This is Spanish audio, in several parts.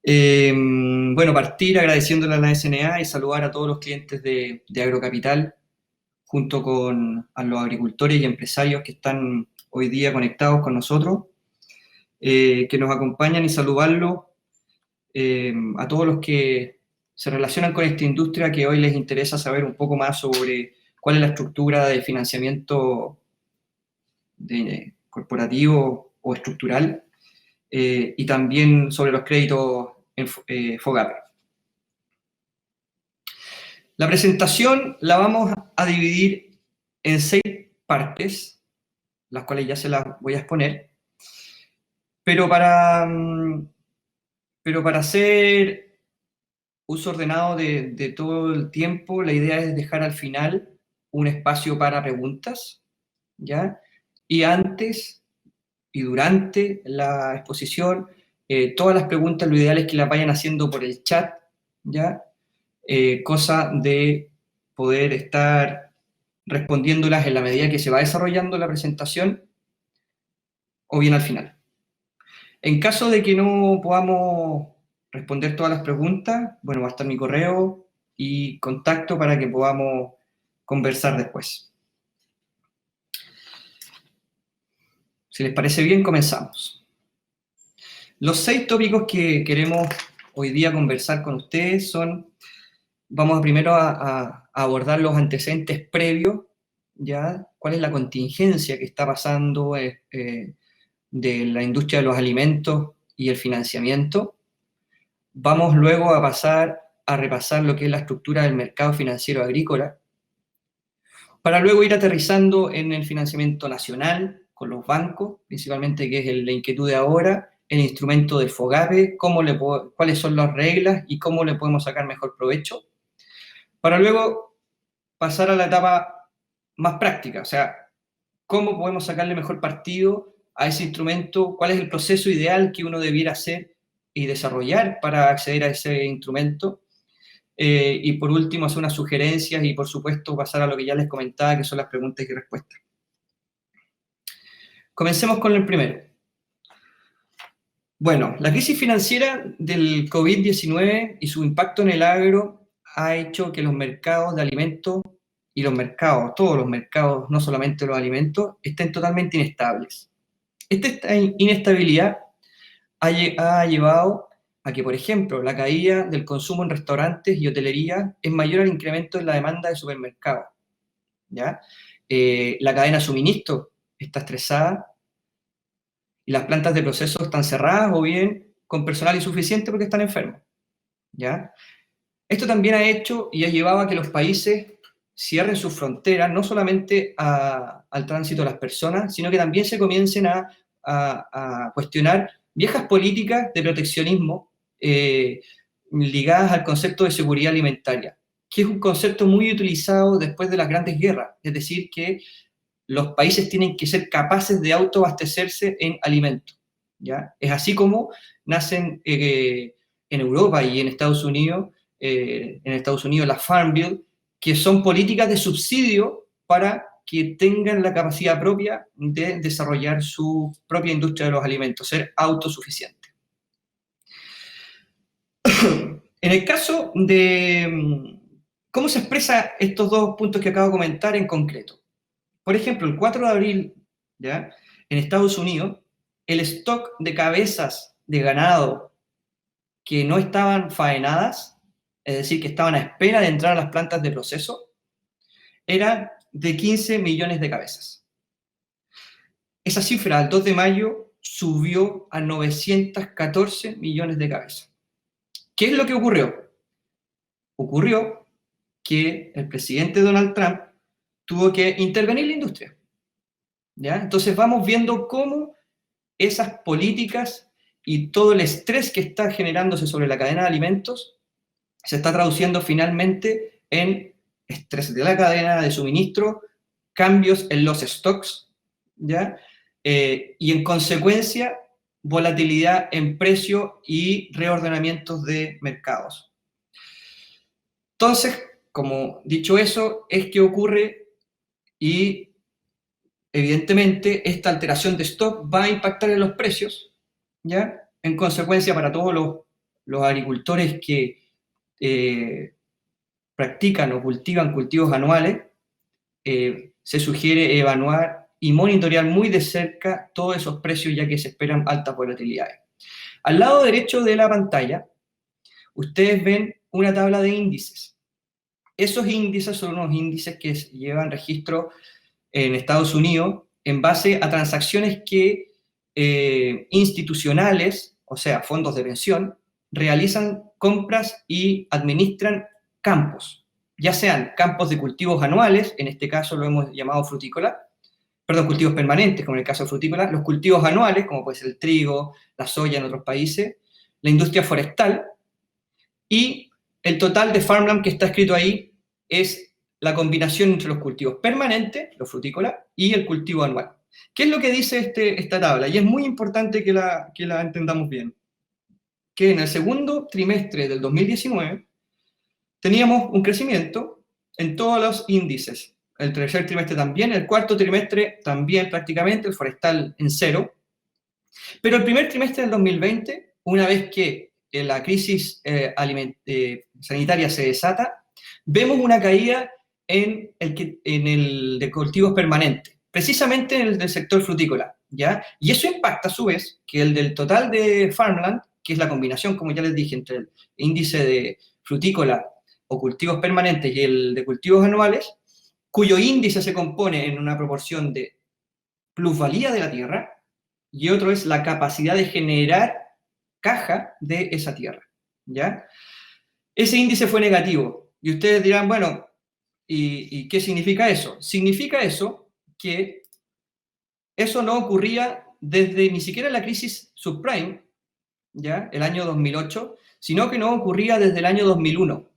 Bueno, partir agradeciéndole a la SNA y saludar a todos los clientes de Agrocapital, junto con a los agricultores y empresarios que están hoy día conectados con nosotros, que nos acompañan y saludarlos a todos los que se relacionan con esta industria, que hoy les interesa saber un poco más sobre cuál es la estructura de financiamiento corporativo o estructural, y también sobre los créditos en FOGAPE. La presentación la vamos a dividir en 6 partes, las cuales ya se las voy a exponer, pero para hacer uso ordenado de todo el tiempo, la idea es dejar al final un espacio para preguntas, ¿ya? Y antes y durante la exposición, todas las preguntas lo ideal es que las vayan haciendo por el chat, ¿ya? Cosa de poder estar respondiéndolas en la medida que se va desarrollando la presentación o bien al final. En caso de que no podamos responder todas las preguntas, bueno, va a estar mi correo y contacto para que podamos conversar después. Si les parece bien, comenzamos. Los 6 tópicos que queremos hoy día conversar con ustedes son, vamos primero a abordar los antecedentes previos, ¿ya? ¿Cuál es la contingencia que está pasando de la industria de los alimentos y el financiamiento? Vamos luego a pasar a repasar lo que es la estructura del mercado financiero agrícola, para luego ir aterrizando en el financiamiento nacional, con los bancos, principalmente, que es la inquietud de ahora, el instrumento de FOGAPE, cuáles son las reglas y cómo le podemos sacar mejor provecho, para luego pasar a la etapa más práctica, o sea, cómo podemos sacarle mejor partido a ese instrumento, cuál es el proceso ideal que uno debiera hacer y desarrollar para acceder a ese instrumento, y por último hacer unas sugerencias y por supuesto pasar a lo que ya les comentaba, que son las preguntas y respuestas. Comencemos con el primero. Bueno, la crisis financiera del COVID-19 y su impacto en el agro ha hecho que los mercados de alimentos y los mercados, todos los mercados, no solamente los alimentos, estén totalmente inestables. Esta inestabilidad ha llevado a que, por ejemplo, la caída del consumo en restaurantes y hotelería es mayor al incremento en la demanda de supermercados, ¿ya? La cadena de suministro está estresada y las plantas de proceso están cerradas o bien con personal insuficiente porque están enfermos, ¿ya? Esto también ha hecho y ha llevado a que los países cierren sus fronteras, no solamente al tránsito de las personas, sino que también se comiencen a cuestionar viejas políticas de proteccionismo ligadas al concepto de seguridad alimentaria, que es un concepto muy utilizado después de las grandes guerras, es decir, que los países tienen que ser capaces de autoabastecerse en alimentos, ¿ya? Es así como nacen en Europa y en Estados Unidos la Farm Bill, que son políticas de subsidio para que tengan la capacidad propia de desarrollar su propia industria de los alimentos, ser autosuficiente. En el caso de cómo se expresa estos 2 puntos que acabo de comentar en concreto. Por ejemplo, el 4 de abril, ¿ya?, en Estados Unidos, el stock de cabezas de ganado que no estaban faenadas, es decir, que estaban a espera de entrar a las plantas de proceso, era de 15 millones de cabezas. Esa cifra, al 2 de mayo, subió a 914 millones de cabezas. ¿Qué es lo que ocurrió? Ocurrió que el presidente Donald Trump tuvo que intervenir la industria, ¿ya? Entonces vamos viendo cómo esas políticas y todo el estrés que está generándose sobre la cadena de alimentos se está traduciendo finalmente en estrés de la cadena de suministro, cambios en los stocks, ¿ya? Y en consecuencia, volatilidad en precio y reordenamientos de mercados. Entonces, como dicho eso, es que ocurre y evidentemente esta alteración de stock va a impactar en los precios, ¿ya? En consecuencia, para todos los los agricultores que practican o cultivan cultivos anuales, se sugiere evaluar y monitorear muy de cerca todos esos precios, ya que se esperan altas volatilidades. Al lado derecho de la pantalla, ustedes ven una tabla de índices. Esos índices son unos índices que llevan registro en Estados Unidos en base a transacciones que institucionales, o sea, fondos de pensión, realizan compras y administran campos, ya sean campos de cultivos anuales, en este caso lo hemos llamado frutícola, perdón, cultivos permanentes, como en el caso de frutícola, los cultivos anuales, como puede ser el trigo, la soya en otros países, la industria forestal, y el total de farmland que está escrito ahí es la combinación entre los cultivos permanentes, los frutícolas, y el cultivo anual. ¿Qué es lo que dice esta tabla? Y es muy importante que la entendamos bien. Que en el segundo trimestre del 2019 teníamos un crecimiento en todos los índices. El tercer trimestre también, el cuarto trimestre también prácticamente, el forestal en cero. Pero el primer trimestre del 2020, una vez que la crisis sanitaria se desata, vemos una caída en el de cultivos permanentes, precisamente en el del sector frutícola, ¿ya? Y eso impacta a su vez que el del total de farmland, que es la combinación, como ya les dije, entre el índice de frutícola o cultivos permanentes y el de cultivos anuales, cuyo índice se compone en una proporción de plusvalía de la tierra, y otro es la capacidad de generar caja de esa tierra, ¿ya? Ese índice fue negativo, y ustedes dirán, bueno, ¿y qué significa eso? Significa eso que eso no ocurría desde ni siquiera la crisis subprime, ¿ya? El año 2008, sino que no ocurría desde el año 2001,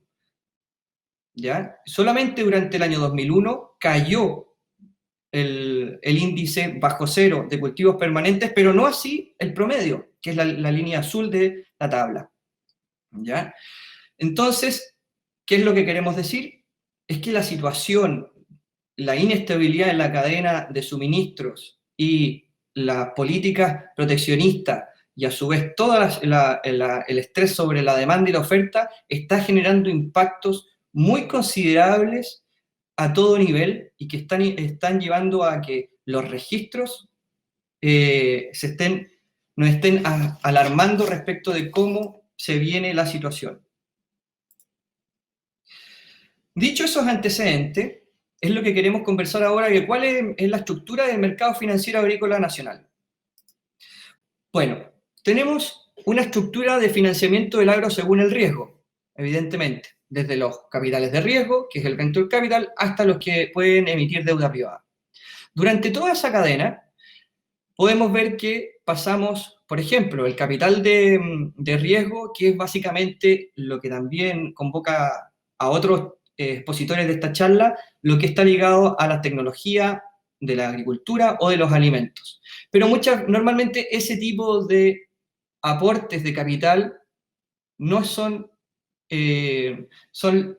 ¿ya? Solamente durante el año 2001 cayó el índice bajo cero de cultivos permanentes, pero no así el promedio, que es la línea azul de la tabla, ¿ya? Entonces, ¿qué es lo que queremos decir? Es que la situación, la inestabilidad en la cadena de suministros y las políticas proteccionistas y a su vez todo el estrés sobre la demanda y la oferta está generando impactos muy considerables a todo nivel y que están llevando a que los registros nos estén alarmando respecto de cómo se viene la situación. Dicho esos antecedentes, es lo que queremos conversar ahora, de cuál es la estructura del mercado financiero agrícola nacional. Bueno, tenemos una estructura de financiamiento del agro según el riesgo, evidentemente, desde los capitales de riesgo, que es el venture capital, hasta los que pueden emitir deuda privada. Durante toda esa cadena, podemos ver que pasamos, por ejemplo, el capital de riesgo, que es básicamente lo que también convoca a otros expositores de esta charla, lo que está ligado a la tecnología de la agricultura o de los alimentos. Pero normalmente ese tipo de aportes de capital no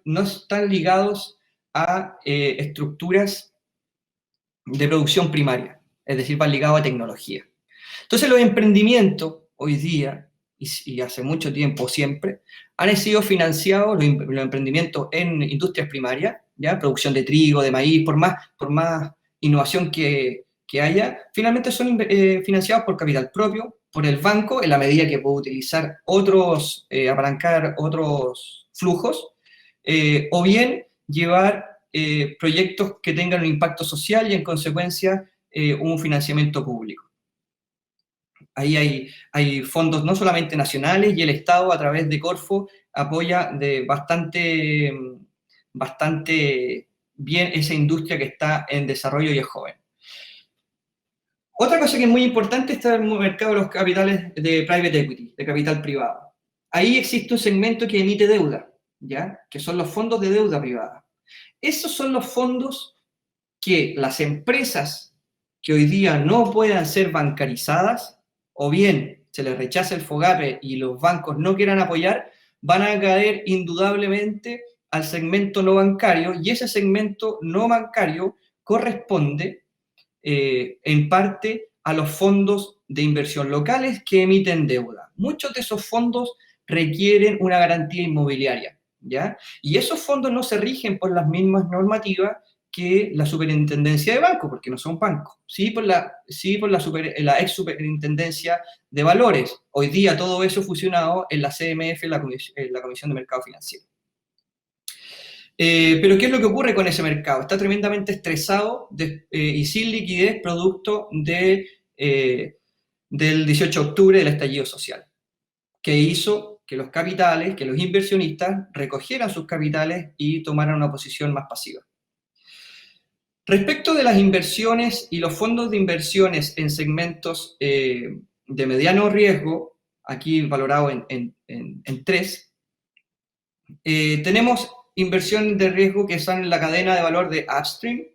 no están ligados a estructuras de producción primaria, es decir, van ligados a tecnología. Entonces los emprendimientos hoy día, y hace mucho tiempo siempre, han sido financiados, los emprendimientos en industrias primarias, ¿ya? Producción de trigo, de maíz, por más innovación que haya, finalmente son financiados por capital propio, por el banco, en la medida que puede utilizar apalancar otros flujos, o bien llevar proyectos que tengan un impacto social y en consecuencia un financiamiento público. Ahí hay fondos no solamente nacionales y el Estado a través de Corfo apoya bastante bien esa industria que está en desarrollo y es joven. Otra cosa que es muy importante está el mercado de los capitales de private equity, de capital privado. Ahí existe un segmento que emite deuda, ¿ya? Que son los fondos de deuda privada. Esos son los fondos que las empresas que hoy día no puedan ser bancarizadas, o bien se les rechaza el FOGAPE y los bancos no quieran apoyar, van a caer indudablemente al segmento no bancario, y ese segmento no bancario corresponde en parte a los fondos de inversión locales que emiten deuda. Muchos de esos fondos requieren una garantía inmobiliaria, ¿ya? Y esos fondos no se rigen por las mismas normativas que la superintendencia de banco, porque no son bancos, la ex superintendencia de valores. Hoy día todo eso fusionado en la CMF, en la Comisión de Mercado Financiero. Pero ¿qué es lo que ocurre con ese mercado? Está tremendamente estresado y sin liquidez producto del 18 de octubre del estallido social, que hizo que los capitales, que los inversionistas recogieran sus capitales y tomaran una posición más pasiva. Respecto de las inversiones y los fondos de inversiones en segmentos de mediano riesgo, aquí valorado en 3, tenemos inversión de riesgo que están en la cadena de valor de upstream,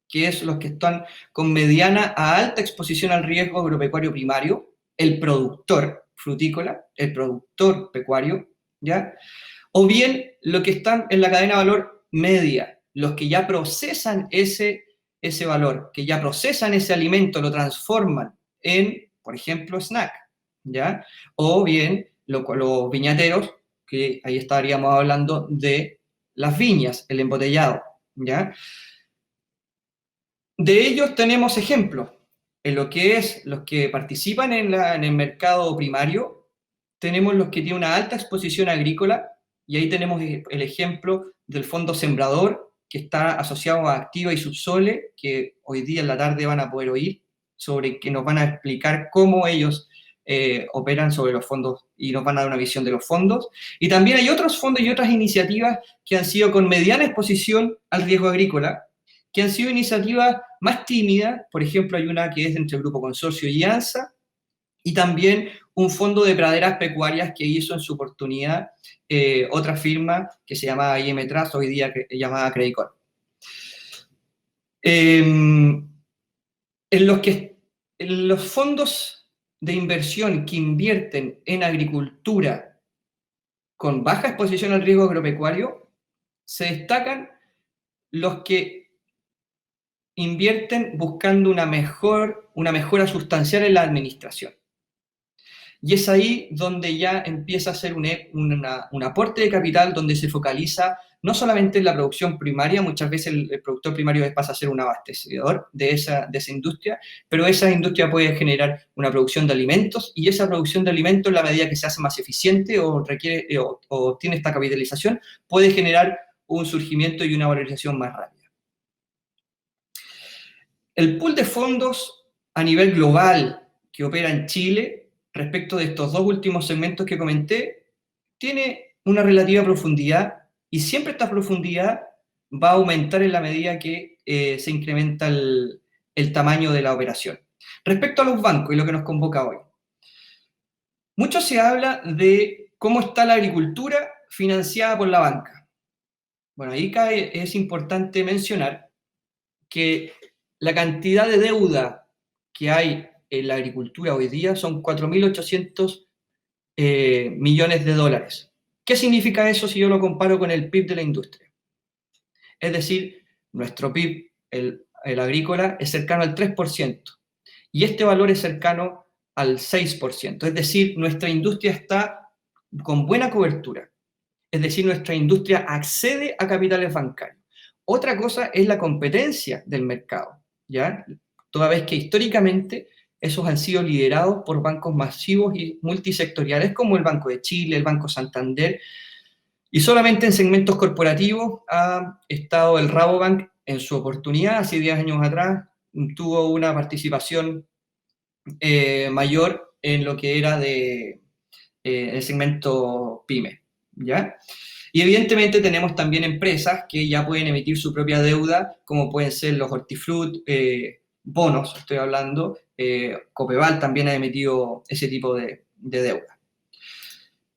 que es los que están con mediana a alta exposición al riesgo agropecuario primario, el productor frutícola, el productor pecuario, ¿ya? O bien los que están en la cadena de valor media, los que ya procesan ese valor, que ya procesan ese alimento, lo transforman en, por ejemplo, snack, ¿ya? O bien los viñateros, que ahí estaríamos hablando de las viñas, el embotellado, ¿ya? De ellos tenemos ejemplos. En lo que es los que participan en el mercado primario, tenemos los que tienen una alta exposición agrícola, y ahí tenemos el ejemplo del Fondo Sembrador, que está asociado a Activa y Subsole, que hoy día en la tarde van a poder oír, sobre que nos van a explicar cómo ellos operan sobre los fondos y nos van a dar una visión de los fondos. Y también hay otros fondos y otras iniciativas que han sido con mediana exposición al riesgo agrícola, que han sido iniciativas más tímidas. Por ejemplo, hay una que es entre el Grupo Consorcio y ANSA, y también un fondo de praderas pecuarias que hizo en su oportunidad otra firma que se llamaba IM Trust, hoy día llamada Credit Corp. En los fondos de inversión que invierten en agricultura con baja exposición al riesgo agropecuario, se destacan los que invierten buscando una mejora sustancial en la administración. Y es ahí donde ya empieza a ser un aporte de capital donde se focaliza no solamente en la producción primaria. Muchas veces el productor primario pasa a ser un abastecedor de esa industria, pero esa industria puede generar una producción de alimentos, y esa producción de alimentos, en la medida que se hace más eficiente o tiene esta capitalización, puede generar un surgimiento y una valorización más rápida. El pool de fondos a nivel global que opera en Chile, respecto de estos dos últimos segmentos que comenté, tiene una relativa profundidad, y siempre esta profundidad va a aumentar en la medida que se incrementa el tamaño de la operación. Respecto a los bancos y lo que nos convoca hoy, mucho se habla de cómo está la agricultura financiada por la banca. Bueno, ahí es importante mencionar que la cantidad de deuda que hay en la agricultura hoy día son 4.800 millones de dólares. ¿Qué significa eso si yo lo comparo con el PIB de la industria? Es decir, nuestro PIB, el agrícola, es cercano al 3%, y este valor es cercano al 6%. Es decir, nuestra industria está con buena cobertura. Es decir, nuestra industria accede a capitales bancarios. Otra cosa es la competencia del mercado, ¿ya? Toda vez que históricamente esos han sido liderados por bancos masivos y multisectoriales como el Banco de Chile, el Banco Santander, y solamente en segmentos corporativos ha estado el Rabobank en su oportunidad. Hace 10 años atrás tuvo una participación mayor en lo que era el segmento PYME, ¿ya? Y evidentemente tenemos también empresas que ya pueden emitir su propia deuda, como pueden ser los Hortifruti, bonos, estoy hablando. Copeval también ha emitido ese tipo de deuda.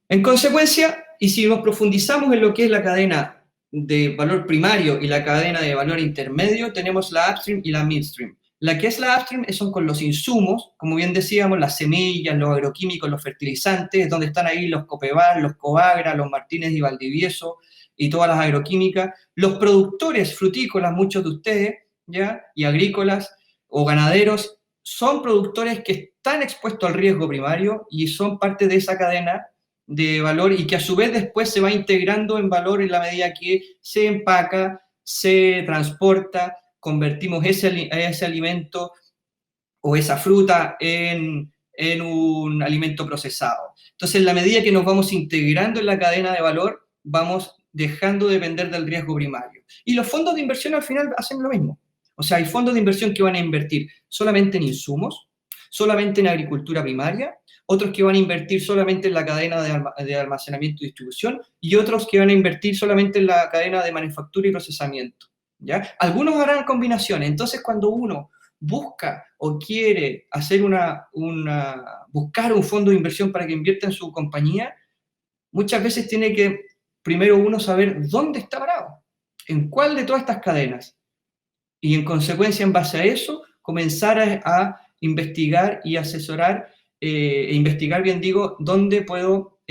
En consecuencia, y si nos profundizamos en lo que es la cadena de valor primario y la cadena de valor intermedio, tenemos la upstream y la midstream. La que es la upstream son con los insumos, como bien decíamos, las semillas, los agroquímicos, los fertilizantes, donde están ahí los Copeval, los Coagra, los Martínez y Valdivieso y todas las agroquímicas. Los productores frutícolas, muchos de ustedes, ¿ya? Y agrícolas o ganaderos, son productores que están expuestos al riesgo primario y son parte de esa cadena de valor y que a su vez después se va integrando en valor en la medida que se empaca, se transporta, convertimos ese alimento o esa fruta en un alimento procesado. Entonces, en la medida que nos vamos integrando en la cadena de valor, vamos dejando de depender del riesgo primario. Y los fondos de inversión al final hacen lo mismo. O sea, hay fondos de inversión que van a invertir solamente en insumos, solamente en agricultura primaria, otros que van a invertir solamente en la cadena de almacenamiento y distribución, y otros que van a invertir solamente en la cadena de manufactura y procesamiento, ¿ya? Algunos harán combinaciones. Entonces, cuando uno busca o quiere hacer buscar un fondo de inversión para que invierta en su compañía, muchas veces tiene que primero uno saber dónde está parado, en cuál de todas estas cadenas, y en consecuencia, en base a eso, comenzar a investigar y asesorar, investigar, bien digo, dónde puedo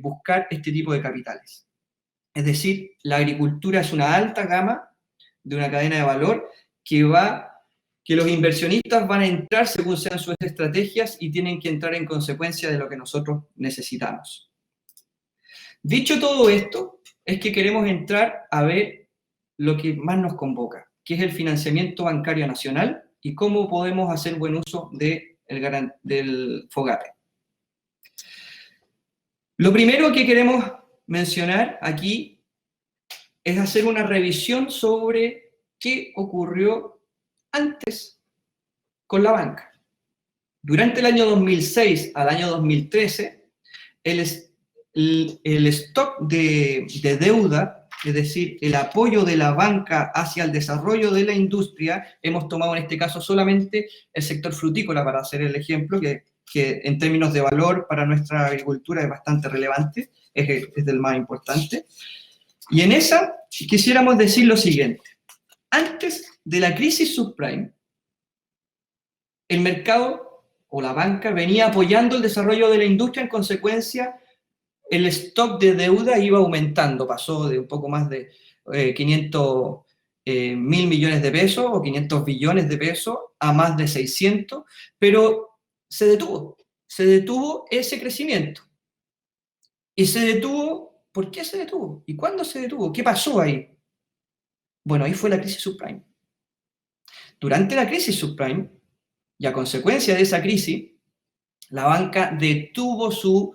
buscar este tipo de capitales. Es decir, la agricultura es una alta gama de una cadena de valor que los inversionistas van a entrar según sean sus estrategias y tienen que entrar en consecuencia de lo que nosotros necesitamos. Dicho todo esto, es que queremos entrar a ver lo que más nos convoca, que es el financiamiento bancario nacional y cómo podemos hacer buen uso del FOGAPE. Lo primero que queremos mencionar aquí es hacer una revisión sobre qué ocurrió antes con la banca. Durante el año 2006 al año 2013, el stock de deuda, es decir, el apoyo de la banca hacia el desarrollo de la industria, hemos tomado en este caso solamente el sector frutícola para hacer el ejemplo, que en términos de valor para nuestra agricultura es bastante relevante, es del más importante. Y en esa quisiéramos decir lo siguiente. Antes de la crisis subprime, el mercado o la banca venía apoyando el desarrollo de la industria, en consecuencia el stock de deuda iba aumentando, pasó de un poco más de 500 mil millones de pesos o 500 billones de pesos a más de 600, pero se detuvo ese crecimiento. Y se detuvo, ¿por qué se detuvo? ¿Y cuándo se detuvo? ¿Qué pasó ahí? Bueno, ahí fue la crisis subprime. Durante la crisis subprime, y a consecuencia de esa crisis, la banca detuvo su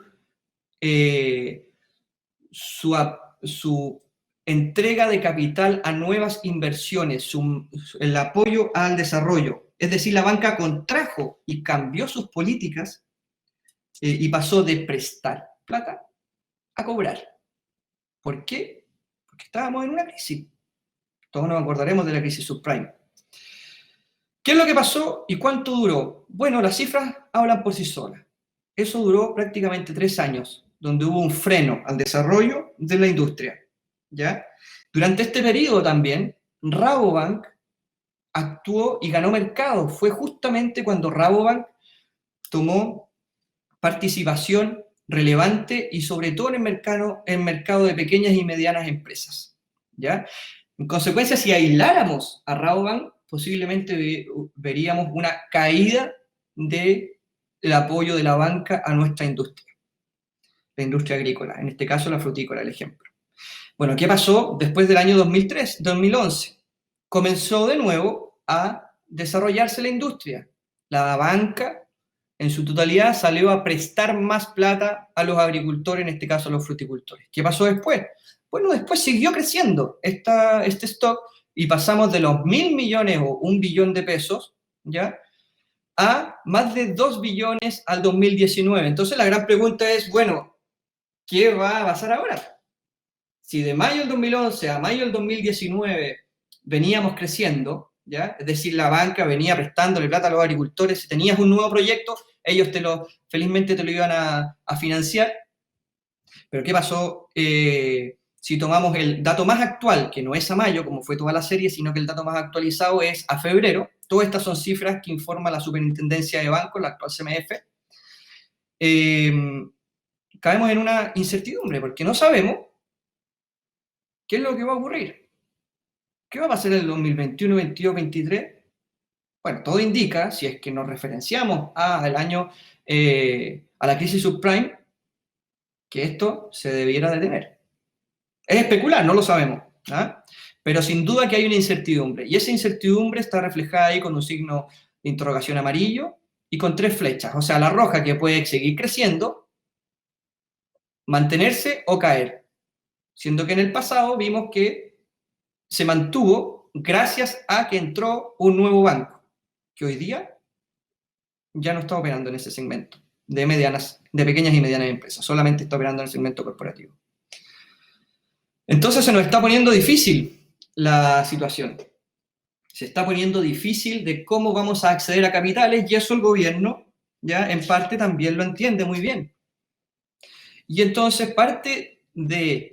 entrega de capital a nuevas inversiones, el apoyo al desarrollo. Es decir, la banca contrajo y cambió sus políticas y pasó de prestar plata a cobrar. ¿Por qué? Porque estábamos en una crisis. Todos nos acordaremos de la crisis subprime. ¿Qué es lo que pasó y cuánto duró? Bueno, las cifras hablan por sí solas. Eso duró prácticamente 3 años, donde hubo un freno al desarrollo de la industria, ¿ya? Durante este periodo también, Rabobank actuó y ganó mercado. Fue justamente cuando Rabobank tomó participación relevante y sobre todo en el mercado de pequeñas y medianas empresas, ¿ya? En consecuencia, si aisláramos a Rabobank, posiblemente veríamos una caída del apoyo de la banca a nuestra industria, la industria agrícola, en este caso la frutícola, el ejemplo. Bueno, ¿qué pasó después del año 2011? Comenzó de nuevo a desarrollarse la industria. La banca, en su totalidad, salió a prestar más plata a los agricultores, en este caso a los fruticultores. ¿Qué pasó después? Bueno, después siguió creciendo este stock y pasamos de los 1.000 millones o 1 billón de pesos, ¿ya?, a más de 2 billones al 2019. Entonces la gran pregunta es, bueno, ¿qué va a pasar ahora? Si de mayo del 2011 a mayo del 2019 veníamos creciendo, ¿ya?, es decir, la banca venía prestándole plata a los agricultores, si tenías un nuevo proyecto, ellos felizmente te lo iban a financiar. Pero ¿qué pasó si tomamos el dato más actual, que no es a mayo, como fue toda la serie, sino que el dato más actualizado es a febrero? Todas estas son cifras que informa la Superintendencia de Bancos, la actual CMF. Caemos en una incertidumbre, porque no sabemos qué es lo que va a ocurrir. ¿Qué va a pasar en el 2021, 22, 23? Bueno, todo indica, si es que nos referenciamos a la crisis subprime, que esto se debiera detener. Es especular, no lo sabemos, ¿ah? Pero sin duda que hay una incertidumbre, y esa incertidumbre está reflejada ahí con un signo de interrogación amarillo y con 3 flechas, o sea, la roja que puede seguir creciendo, mantenerse o caer, siendo que en el pasado vimos que se mantuvo gracias a que entró un nuevo banco, que hoy día ya no está operando en ese segmento de pequeñas y medianas empresas, solamente está operando en el segmento corporativo. Entonces se nos está poniendo difícil la situación. Se está poniendo difícil de cómo vamos a acceder a capitales, y eso el gobierno ya en parte también lo entiende muy bien. Y entonces parte de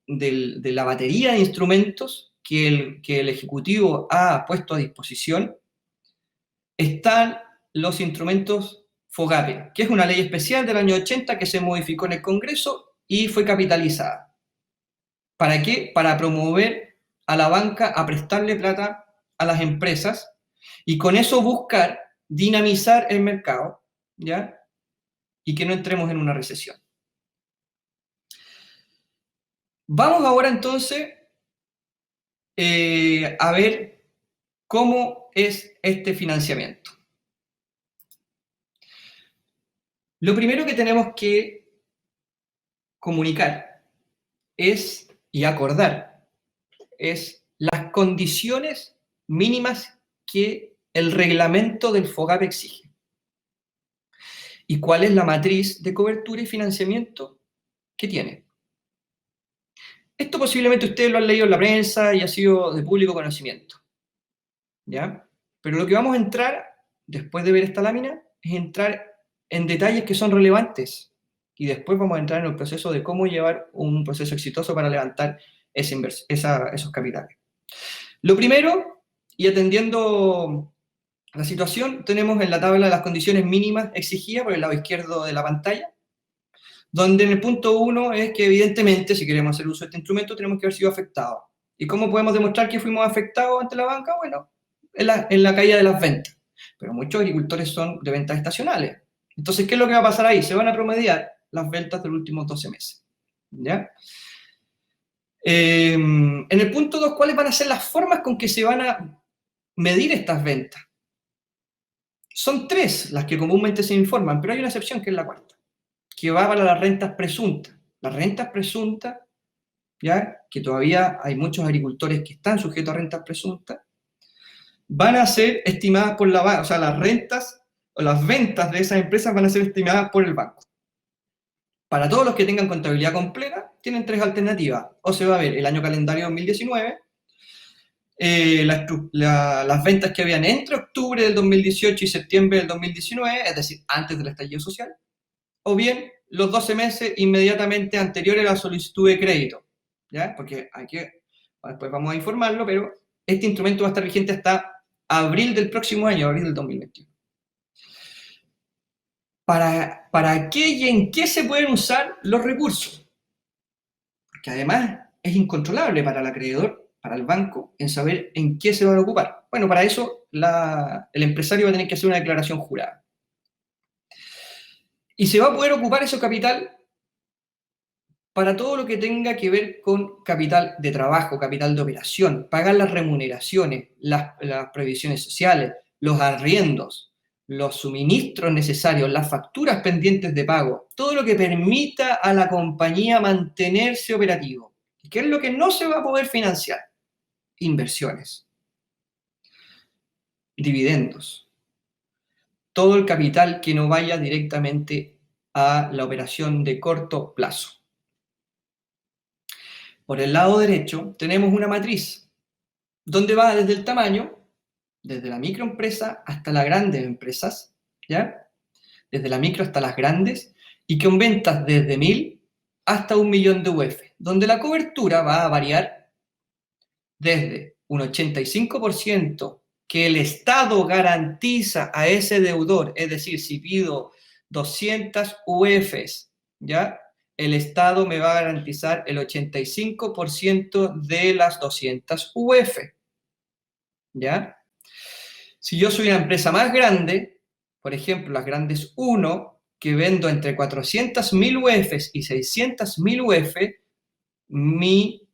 la batería de instrumentos que el Ejecutivo ha puesto a disposición están los instrumentos FOGAPE, que es una ley especial del año 80 que se modificó en el Congreso y fue capitalizada. ¿Para qué? Para promover a la banca a prestarle plata a las empresas y con eso buscar dinamizar el mercado, ¿ya? Y que no entremos en una recesión. Vamos ahora entonces a ver cómo es este financiamiento. Lo primero que tenemos que comunicar y acordar es las condiciones mínimas que el reglamento del FOGAPE exige. ¿Y cuál es la matriz de cobertura y financiamiento que tiene? Esto posiblemente ustedes lo han leído en la prensa y ha sido de público conocimiento, ¿ya? Pero lo que vamos a entrar, después de ver esta lámina, es entrar en detalles que son relevantes y después vamos a entrar en el proceso de cómo llevar un proceso exitoso para levantar esos capitales. Lo primero, y atendiendo la situación, tenemos en la tabla las condiciones mínimas exigidas por el lado izquierdo de la pantalla, donde en el punto 1 es que evidentemente, si queremos hacer uso de este instrumento, tenemos que haber sido afectados. ¿Y cómo podemos demostrar que fuimos afectados ante la banca? Bueno, en la caída de las ventas. Pero muchos agricultores son de ventas estacionales. Entonces, ¿qué es lo que va a pasar ahí? Se van a promediar las ventas de los últimos 12 meses. ¿Ya? En el punto 2, ¿cuáles van a ser las formas con que se van a medir estas ventas? Son 3 las que comúnmente se informan, pero hay una excepción que es la cuarta, que va para las rentas presuntas. Las rentas presuntas, ya que todavía hay muchos agricultores que están sujetos a rentas presuntas, van a ser estimadas por la banca, o sea, las rentas o las ventas de esas empresas van a ser estimadas por el banco. Para todos los que tengan contabilidad completa, tienen 3 alternativas. O se va a ver el año calendario 2019, las ventas que habían entre octubre del 2018 y septiembre del 2019, es decir, antes del estallido social, o bien los 12 meses inmediatamente anteriores a la solicitud de crédito, ¿ya? Porque después vamos a informarlo, pero este instrumento va a estar vigente hasta abril del próximo año, abril del 2021. ¿Para qué y en qué se pueden usar los recursos? Porque además es incontrolable para el acreedor, para el banco, en saber en qué se van a ocupar. Bueno, para eso el empresario va a tener que hacer una declaración jurada. Y se va a poder ocupar ese capital para todo lo que tenga que ver con capital de trabajo, capital de operación, pagar las remuneraciones, las previsiones sociales, los arriendos, los suministros necesarios, las facturas pendientes de pago, todo lo que permita a la compañía mantenerse operativo. ¿Y qué es lo que no se va a poder financiar? Inversiones, dividendos, todo el capital que no vaya directamente a la operación de corto plazo. Por el lado derecho tenemos una matriz donde va desde el tamaño, desde la microempresa hasta las grandes empresas, ¿ya? Desde la micro hasta las grandes, y con ventas desde 1.000 hasta 1.000.000 de UF, donde la cobertura va a variar desde un 85% que el Estado garantiza a ese deudor, es decir, si pido 200 UFs, ¿ya? El Estado me va a garantizar el 85% de las 200 UF, ¿ya? Si yo soy una empresa más grande, por ejemplo, las grandes 1, que vendo entre 400.000 UFs y 600.000 UF, mi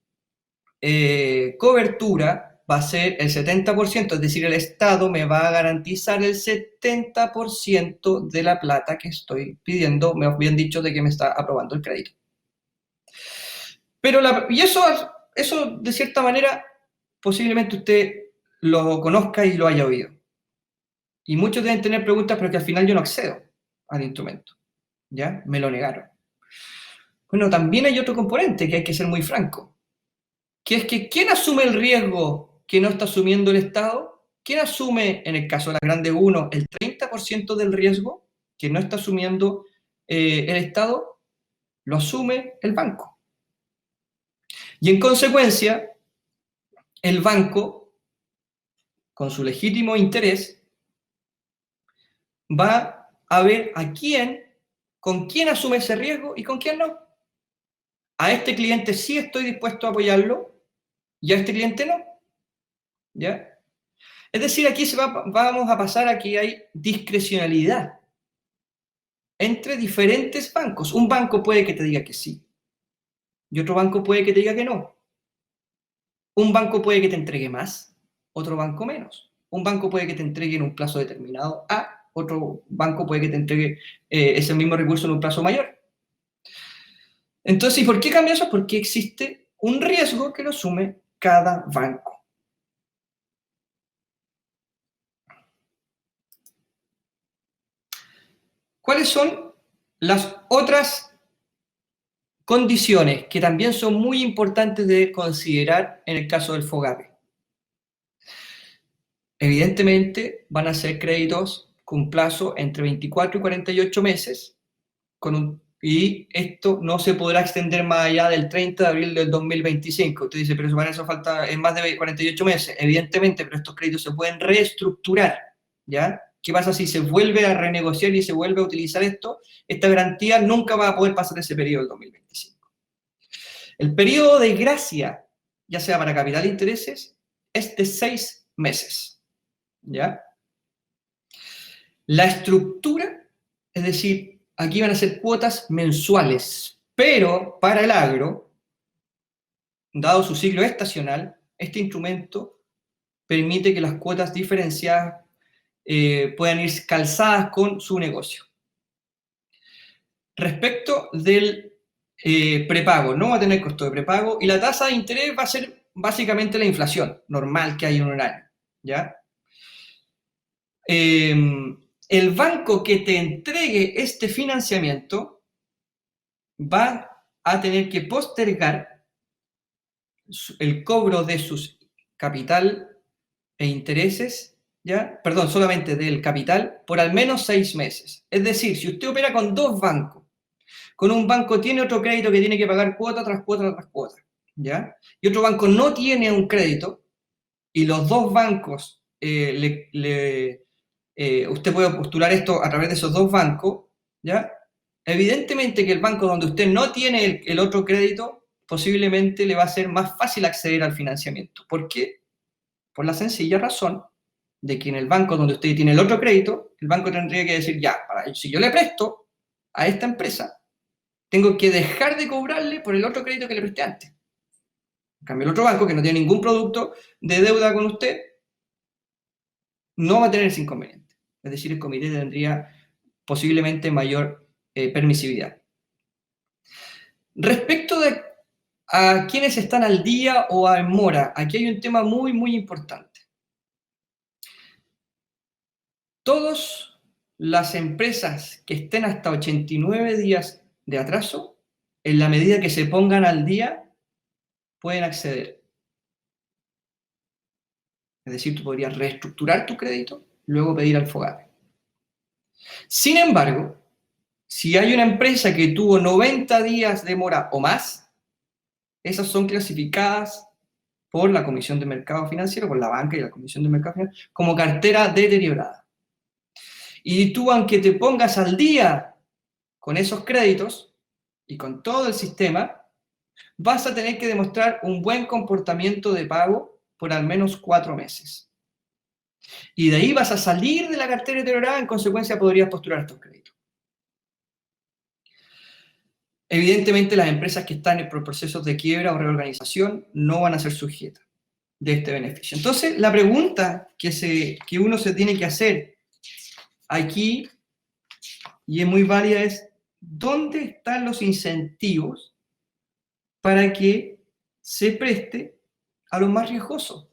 cobertura va a ser el 70%, es decir, el Estado me va a garantizar el 70% de la plata que estoy pidiendo, me habían dicho de que me está aprobando el crédito. Pero y eso, de cierta manera, posiblemente usted lo conozca y lo haya oído. Y muchos deben tener preguntas, pero que al final yo no accedo al instrumento. ¿Ya? Me lo negaron. Bueno, también hay otro componente que hay que ser muy franco, que es que ¿quién asume el riesgo que no está asumiendo el Estado? ¿Quién asume, en el caso de la Grande 1, el 30% del riesgo que no está asumiendo el Estado? Lo asume el banco. Y en consecuencia, el banco, con su legítimo interés, va a ver con quién asume ese riesgo y con quién no. A este cliente sí estoy dispuesto a apoyarlo y a este cliente no. ¿Ya? Es decir, aquí vamos a pasar a que hay discrecionalidad entre diferentes bancos. Un banco puede que te diga que sí y otro banco puede que te diga que no. Un banco puede que te entregue más, otro banco menos. Un banco puede que te entregue en un plazo determinado A, otro banco puede que te entregue ese mismo recurso en un plazo mayor. Entonces, ¿y por qué cambia eso? Porque existe un riesgo que lo asume cada banco. ¿Cuáles son las otras condiciones que también son muy importantes de considerar en el caso del FOGAPE? Evidentemente van a ser créditos con plazo entre 24 y 48 meses, y esto no se podrá extender más allá del 30 de abril del 2025. Usted dice, pero para eso falta más de 48 meses. Evidentemente, pero estos créditos se pueden reestructurar, ¿ya? ¿Qué pasa si se vuelve a renegociar y se vuelve a utilizar esto? Esta garantía nunca va a poder pasar ese periodo del 2025. El periodo de gracia, ya sea para capital e intereses, es de 6 meses, ¿ya? La estructura, es decir, aquí van a ser cuotas mensuales, pero para el agro, dado su ciclo estacional, este instrumento permite que las cuotas diferenciadas puedan ir calzadas con su negocio. Respecto del prepago, no va a tener costo de prepago y la tasa de interés va a ser básicamente la inflación normal que hay en un año, ¿ya? El banco que te entregue este financiamiento va a tener que postergar el cobro de sus capital e intereses, ¿ya? Perdón, solamente del capital, por al menos 6 meses. Es decir, si usted opera con dos bancos, con un banco tiene otro crédito que tiene que pagar cuota tras cuota tras cuota, ¿ya? Y otro banco no tiene un crédito, y los dos bancos, usted puede postular esto a través de esos dos bancos, ¿ya? Evidentemente que el banco donde usted no tiene el otro crédito, posiblemente le va a ser más fácil acceder al financiamiento. ¿Por qué? Por la sencilla razón de que en el banco donde usted tiene el otro crédito, el banco tendría que decir, ya, si yo le presto a esta empresa, tengo que dejar de cobrarle por el otro crédito que le presté antes. En cambio, el otro banco, que no tiene ningún producto de deuda con usted, no va a tener ese inconveniente. Es decir, el comité tendría posiblemente mayor permisividad. Respecto a quienes están al día o en mora, aquí hay un tema muy, muy importante. Todas las empresas que estén hasta 89 días de atraso, en la medida que se pongan al día, pueden acceder. Es decir, tú podrías reestructurar tu crédito, luego pedir al FOGAPE. Sin embargo, si hay una empresa que tuvo 90 días de mora o más, esas son clasificadas por la Comisión de Mercado Financiero, por la banca y la Comisión de Mercado Financiero, como cartera deteriorada. Y tú, aunque te pongas al día con esos créditos y con todo el sistema, vas a tener que demostrar un buen comportamiento de pago por al menos 4 meses. Y de ahí vas a salir de la cartera deteriorada, en consecuencia podrías postular estos créditos. Evidentemente, las empresas que están en procesos de quiebra o reorganización no van a ser sujetas de este beneficio. Entonces, la pregunta que uno se tiene que hacer aquí, y es muy válida, es ¿dónde están los incentivos para que se preste a los más riesgosos?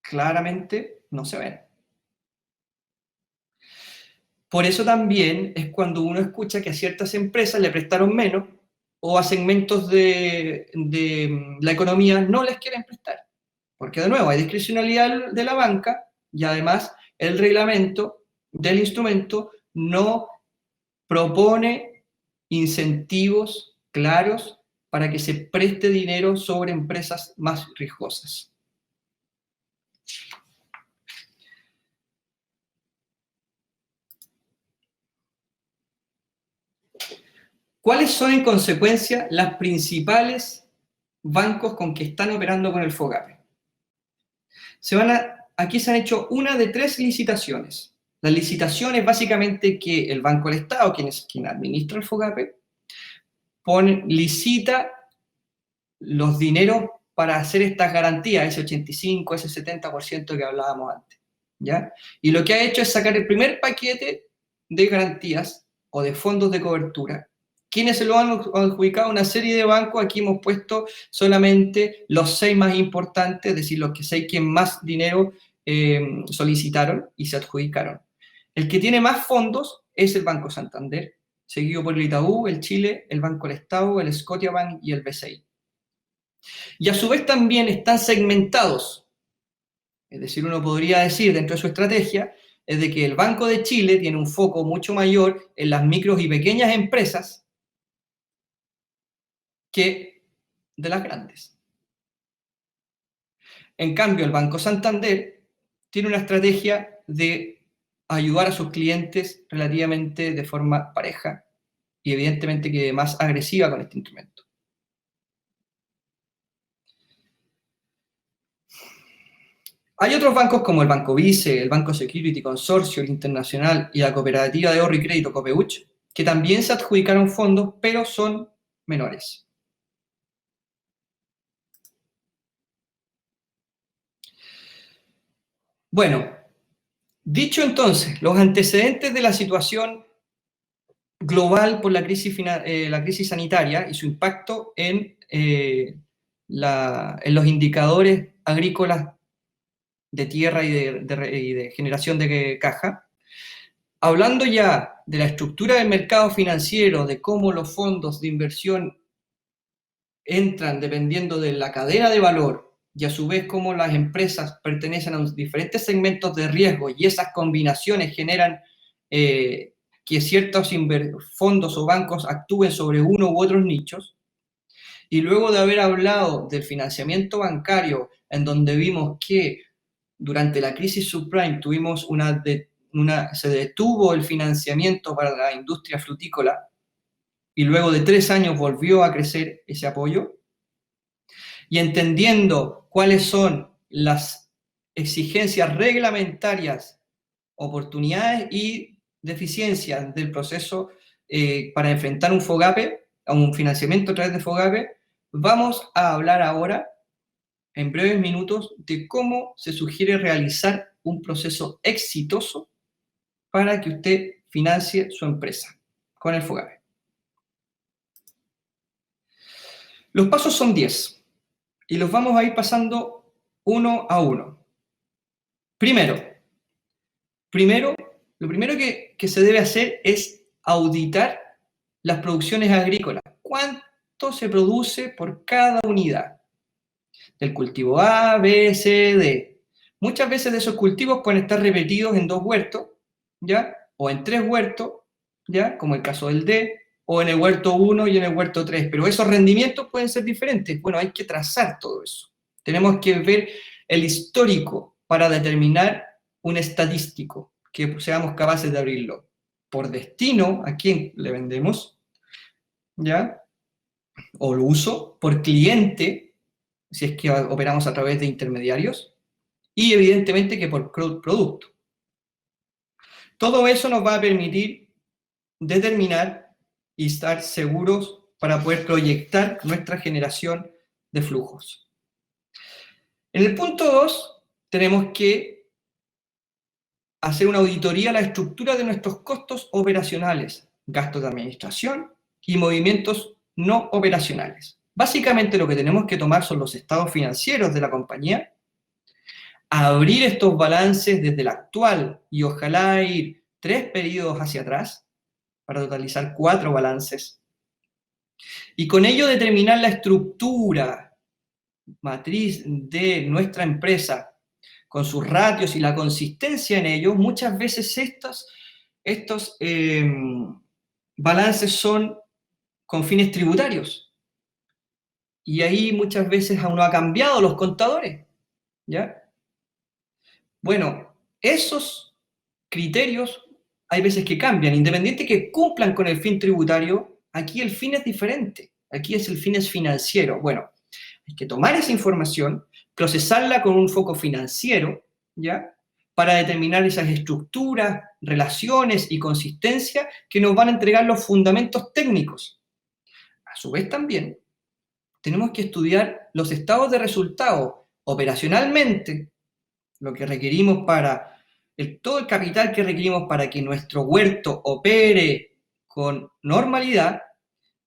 Claramente no se ven. Por eso también es cuando uno escucha que a ciertas empresas le prestaron menos o a segmentos de la economía no les quieren prestar. Porque de nuevo hay discrecionalidad de la banca y además el reglamento del instrumento no propone incentivos claros para que se preste dinero sobre empresas más riesgosas. ¿Cuáles son en consecuencia las principales bancos con que están operando con el FOGAPE? Aquí se han hecho una de 3 licitaciones. La licitación es básicamente que el Banco del Estado, quien administra el FOGAPE, licita los dineros para hacer estas garantías, ese 85, ese 70% que hablábamos antes, ¿ya? Y lo que ha hecho es sacar el primer paquete de garantías o de fondos de cobertura. ¿Quiénes se lo han adjudicado? Una serie de bancos. Aquí hemos puesto solamente los 6 más importantes, es decir, los 6 que más dinero solicitaron y se adjudicaron. El que tiene más fondos es el Banco Santander, seguido por el Itaú, el Chile, el Banco del Estado, el Scotiabank y el BCI. Y a su vez también están segmentados. Es decir, uno podría decir dentro de su estrategia es de que el Banco de Chile tiene un foco mucho mayor en las micros y pequeñas empresas que de las grandes. En cambio, el Banco Santander tiene una estrategia de ayudar a sus clientes relativamente de forma pareja y evidentemente que más agresiva con este instrumento. Hay otros bancos como el Banco Vice, el Banco Security Consorcio, el Internacional y la Cooperativa de Ahorro y Crédito Copeuch, que también se adjudicaron fondos, pero son menores. Bueno, dicho entonces, los antecedentes de la situación global por la crisis sanitaria y su impacto en los indicadores agrícolas de tierra y de generación de caja. Hablando ya de la estructura del mercado financiero, de cómo los fondos de inversión entran dependiendo de la cadena de valor y a su vez cómo las empresas pertenecen a los diferentes segmentos de riesgo y esas combinaciones generan que ciertos fondos o bancos actúen sobre uno u otros nichos. Y luego de haber hablado del financiamiento bancario, en donde vimos que durante la crisis subprime tuvimos se detuvo el financiamiento para la industria frutícola y luego de 3 años volvió a crecer ese apoyo. Y entendiendo cuáles son las exigencias reglamentarias, oportunidades y deficiencias del proceso para enfrentar un FOGAPE, un financiamiento a través de FOGAPE, vamos a hablar ahora, en breves minutos, de cómo se sugiere realizar un proceso exitoso para que usted financie su empresa con el FOGAPE. Los pasos son 10 y los vamos a ir pasando uno a uno. Primero, lo primero que se debe hacer es auditar las producciones agrícolas. ¿Cuánto se produce por cada unidad? Del cultivo A, B, C, D. Muchas veces de esos cultivos pueden estar repetidos en 2 huertos, ¿ya? O en 3 huertos, ¿ya? Como el caso del D, o en el huerto 1 y en el huerto 3. Pero esos rendimientos pueden ser diferentes. Bueno, hay que trazar todo eso. Tenemos que ver el histórico para determinar un estadístico, que seamos capaces de abrirlo. Por destino, ¿a quién le vendemos? ¿Ya? O lo uso. Por cliente, si es que operamos a través de intermediarios. Y evidentemente que por producto. Todo eso nos va a permitir determinar y estar seguros para poder proyectar nuestra generación de flujos. En el punto 2, tenemos que hacer una auditoría a la estructura de nuestros costos operacionales, gastos de administración y movimientos no operacionales. Básicamente lo que tenemos que tomar son los estados financieros de la compañía, abrir estos balances desde el actual y ojalá ir 3 periodos hacia atrás para totalizar 4 balances y con ello determinar la estructura matriz de nuestra empresa con sus ratios y la consistencia en ellos. Muchas veces estos balances son con fines tributarios y ahí muchas veces aún no ha cambiado los contadores, ¿ya? Bueno, esos criterios hay veces que cambian, independiente que cumplan con el fin tributario, aquí el fin es diferente, aquí el fin es financiero. Bueno, hay que tomar esa información, procesarla con un foco financiero, ¿ya? Para determinar esas estructuras, relaciones y consistencia que nos van a entregar los fundamentos técnicos. A su vez también tenemos que estudiar los estados de resultado operacionalmente, lo que requerimos para todo el capital que requerimos para que nuestro huerto opere con normalidad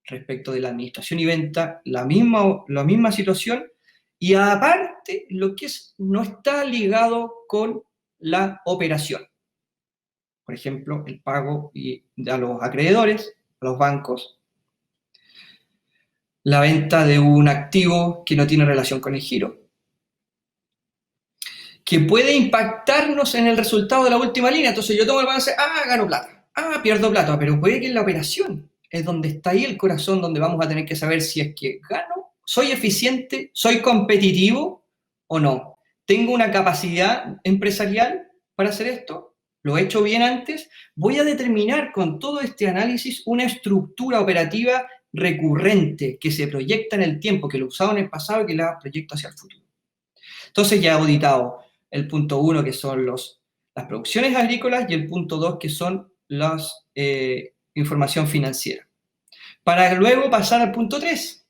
respecto de la administración y venta, la misma situación, y aparte lo que no está ligado con la operación. Por ejemplo, el pago a los acreedores, a los bancos, la venta de un activo que no tiene relación con el giro, que puede impactarnos en el resultado de la última línea. Entonces yo tomo el balance, gano plata, pierdo plata, pero puede que en la operación es donde está ahí el corazón, donde vamos a tener que saber si es que gano, soy eficiente, soy competitivo o no. ¿Tengo una capacidad empresarial para hacer esto? ¿Lo he hecho bien antes? Voy a determinar con todo este análisis una estructura operativa recurrente que se proyecta en el tiempo, que lo he usado en el pasado y que la proyecto hacia el futuro. Entonces ya he auditado el punto 1, que son las producciones agrícolas, y el punto 2, que son las información financiera. Para luego pasar al punto 3,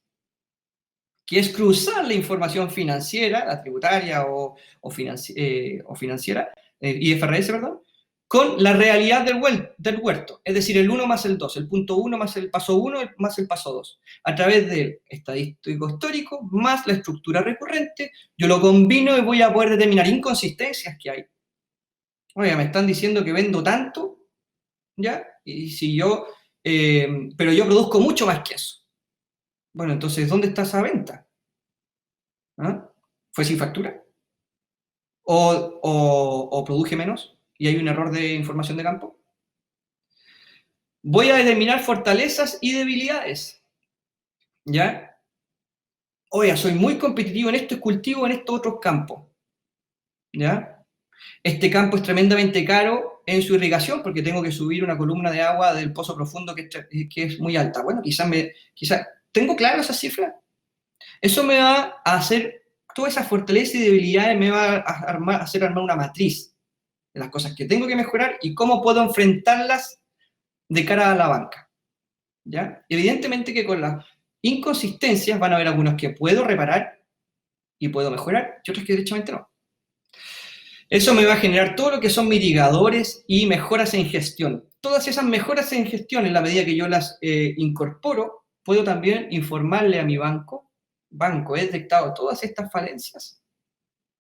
que es cruzar la información financiera, la tributaria o financiera, IFRS, perdón, con la realidad del huerto, es decir, el 1 más el 2, el punto 1 más el paso 1 más el paso 2. A través del estadístico histórico más la estructura recurrente, yo lo combino y voy a poder determinar inconsistencias que hay. Oye, me están diciendo que vendo tanto, ¿ya? Y si pero yo produzco mucho más que eso. Bueno, entonces, ¿dónde está esa venta? ¿Ah? ¿Fue sin factura? ¿O produje menos y hay un error de información de campo? Voy a determinar fortalezas y debilidades, ¿ya? Oye, soy muy competitivo en estos cultivos, en estos otros campos, ¿ya? Este campo es tremendamente caro en su irrigación porque tengo que subir una columna de agua del pozo profundo que es muy alta. Bueno, quizás ¿tengo claro esa cifra? Eso me va a hacer, todas esas fortalezas y debilidades me va a hacer armar una matriz de las cosas que tengo que mejorar y cómo puedo enfrentarlas de cara a la banca, ¿ya? Evidentemente que con las inconsistencias van a haber algunos que puedo reparar y puedo mejorar y otros que derechamente no. Eso me va a generar todo lo que son mitigadores y mejoras en gestión. Todas esas mejoras en gestión, en la medida que yo las incorporo, puedo también informarle a mi banco, he detectado todas estas falencias,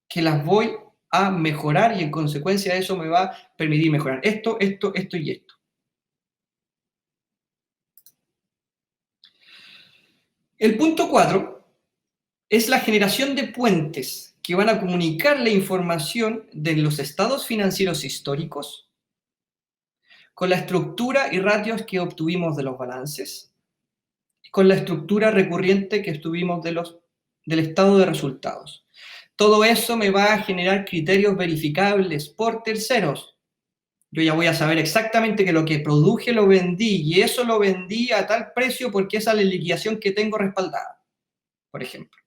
que las voy a mejorar y en consecuencia de eso me va a permitir mejorar esto y esto. El punto 4 es la generación de puentes que van a comunicar la información de los estados financieros históricos con la estructura y ratios que obtuvimos de los balances, con la estructura recurrente que obtuvimos del estado de resultados. Todo eso me va a generar criterios verificables por terceros. Yo ya voy a saber exactamente que lo que produje lo vendí y eso lo vendí a tal precio porque esa es la liquidación que tengo respaldada, por ejemplo.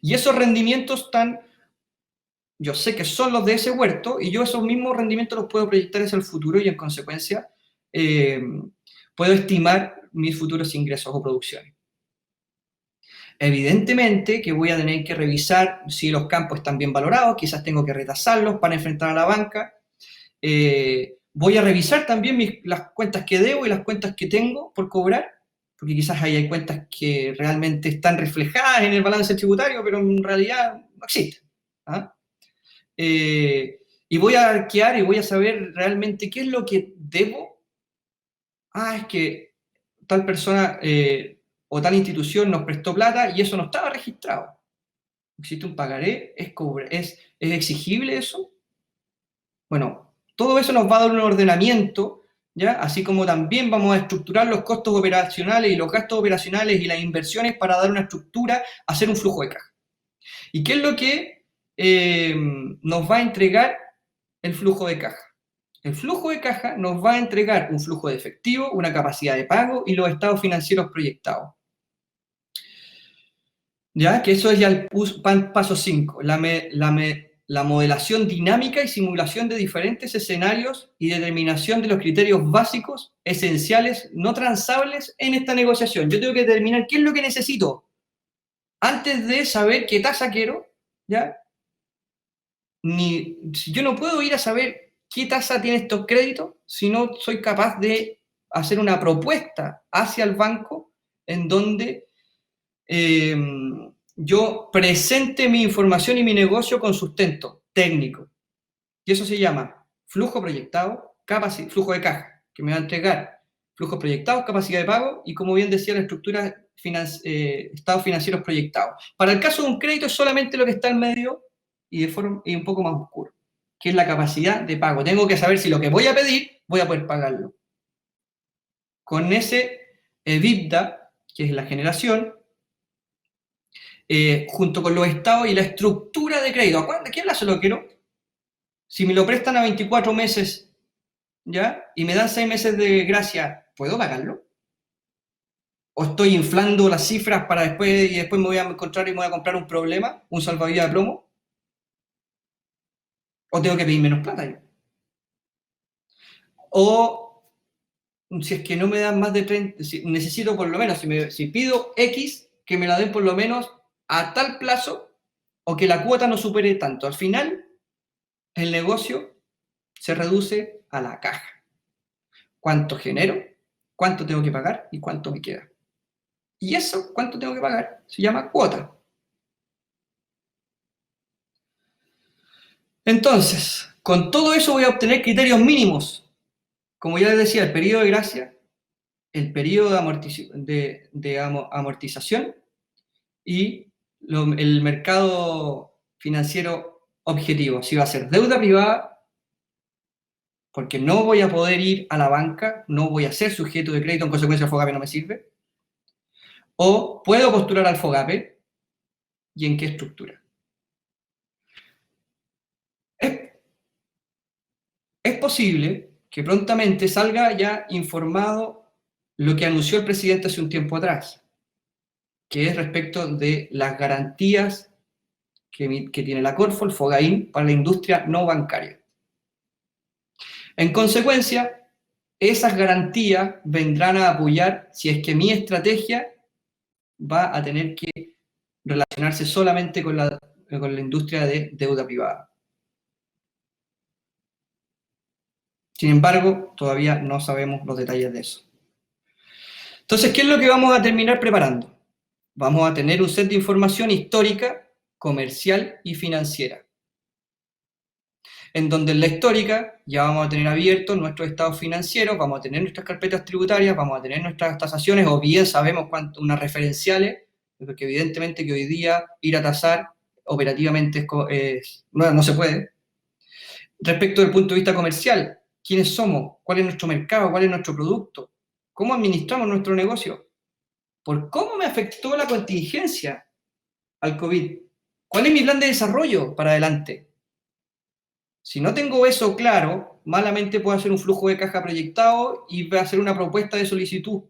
Y esos rendimientos yo sé que son los de ese huerto y yo esos mismos rendimientos los puedo proyectar hacia el futuro y en consecuencia puedo estimar mis futuros ingresos o producciones. Evidentemente que voy a tener que revisar si los campos están bien valorados, quizás tengo que retasarlos para enfrentar a la banca. Voy a revisar también las cuentas que debo y las cuentas que tengo por cobrar, porque quizás ahí hay cuentas que realmente están reflejadas en el balance tributario, pero en realidad no existen. ¿Ah? Y voy a arquear y voy a saber realmente qué es lo que debo. Es que tal persona o tal institución nos prestó plata y eso no estaba registrado. ¿Existe un pagaré? ¿Es exigible eso? Bueno, todo eso nos va a dar un ordenamiento, ¿ya? Así como también vamos a estructurar los costos operacionales y los gastos operacionales y las inversiones para dar una estructura, hacer un flujo de caja. ¿Y qué es lo que nos va a entregar el flujo de caja? El flujo de caja nos va a entregar un flujo de efectivo, una capacidad de pago y los estados financieros proyectados. ¿Ya? Que eso es ya el paso 5, la modelación dinámica y simulación de diferentes escenarios y determinación de los criterios básicos, esenciales, no transables en esta negociación. Yo tengo que determinar qué es lo que necesito antes de saber qué tasa quiero, ¿ya? Yo no puedo ir a saber qué tasa tiene estos créditos si no soy capaz de hacer una propuesta hacia el banco en donde yo presente mi información y mi negocio con sustento técnico. Y eso se llama flujo proyectado, flujo de caja, que me va a entregar flujos proyectados, capacidad de pago y, como bien decía, la estructura estados financieros proyectados. Para el caso de un crédito es solamente lo que está en medio y un poco más oscuro, que es la capacidad de pago. Tengo que saber si lo que voy a pedir voy a poder pagarlo. Con ese EBITDA, que es la generación, junto con los estados y la estructura de crédito. ¿A qué plazo lo quiero? Si me lo prestan a 24 meses, ¿ya? Y me dan 6 meses de gracia, ¿puedo pagarlo? ¿O estoy inflando las cifras para después y después me voy a encontrar y me voy a comprar un problema, un salvavidas de plomo? ¿O tengo que pedir menos plata yo? O si es que no me dan más de 30, necesito por lo menos, si pido X, que me la den por lo menos a tal plazo o que la cuota no supere tanto. Al final, el negocio se reduce a la caja. ¿Cuánto genero? ¿Cuánto tengo que pagar? ¿Y cuánto me queda? Y eso, ¿cuánto tengo que pagar? Se llama cuota. Entonces, con todo eso voy a obtener criterios mínimos. Como ya les decía, el periodo de gracia, el periodo de amortización y el mercado financiero objetivo. Si va a ser deuda privada, porque no voy a poder ir a la banca, no voy a ser sujeto de crédito, en consecuencia el FOGAPE no me sirve. O puedo postular al FOGAPE y en qué estructura. Es posible que prontamente salga ya informado lo que anunció el presidente hace un tiempo atrás, que es respecto de las garantías que tiene la Corfo, el FOGAIN, para la industria no bancaria. En consecuencia, esas garantías vendrán a apoyar si es que mi estrategia va a tener que relacionarse solamente con la industria de deuda privada. Sin embargo, todavía no sabemos los detalles de eso. Entonces, ¿qué es lo que vamos a terminar preparando? Vamos a tener un set de información histórica, comercial y financiera, en donde en la histórica ya vamos a tener abiertos nuestros estados financieros, vamos a tener nuestras carpetas tributarias, vamos a tener nuestras tasaciones, o bien sabemos unas referenciales, porque evidentemente que hoy día ir a tasar operativamente no se puede. Respecto del punto de vista comercial, ¿quiénes somos? ¿Cuál es nuestro mercado? ¿Cuál es nuestro producto? ¿Cómo administramos nuestro negocio? ¿Por cómo me afectó la contingencia al COVID? ¿Cuál es mi plan de desarrollo para adelante? Si no tengo eso claro, malamente puedo hacer un flujo de caja proyectado y voy a hacer una propuesta de solicitud.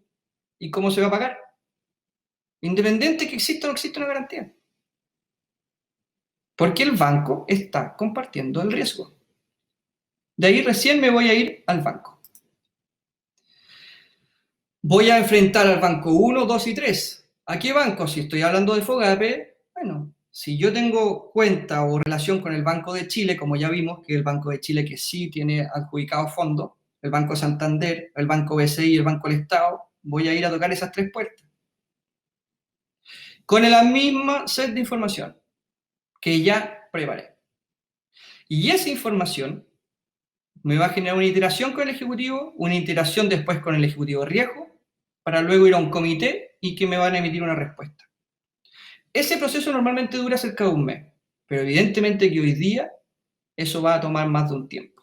¿Y cómo se va a pagar? Independiente que exista o no exista una garantía. Porque el banco está compartiendo el riesgo. De ahí recién me voy a ir al banco. Voy a enfrentar al banco 1, 2 y 3. ¿A qué banco? Si estoy hablando de FOGAPE, bueno, si yo tengo cuenta o relación con el Banco de Chile, como ya vimos, que el Banco de Chile que sí tiene adjudicado fondos, el Banco Santander, el Banco BCI y el Banco del Estado, voy a ir a tocar esas tres puertas. Con la misma set de información que ya preparé. Y esa información me va a generar una iteración con el ejecutivo, una iteración después con el ejecutivo de riesgo, para luego ir a un comité y que me van a emitir una respuesta. Ese proceso normalmente dura cerca de un mes, pero evidentemente que hoy día eso va a tomar más de un tiempo.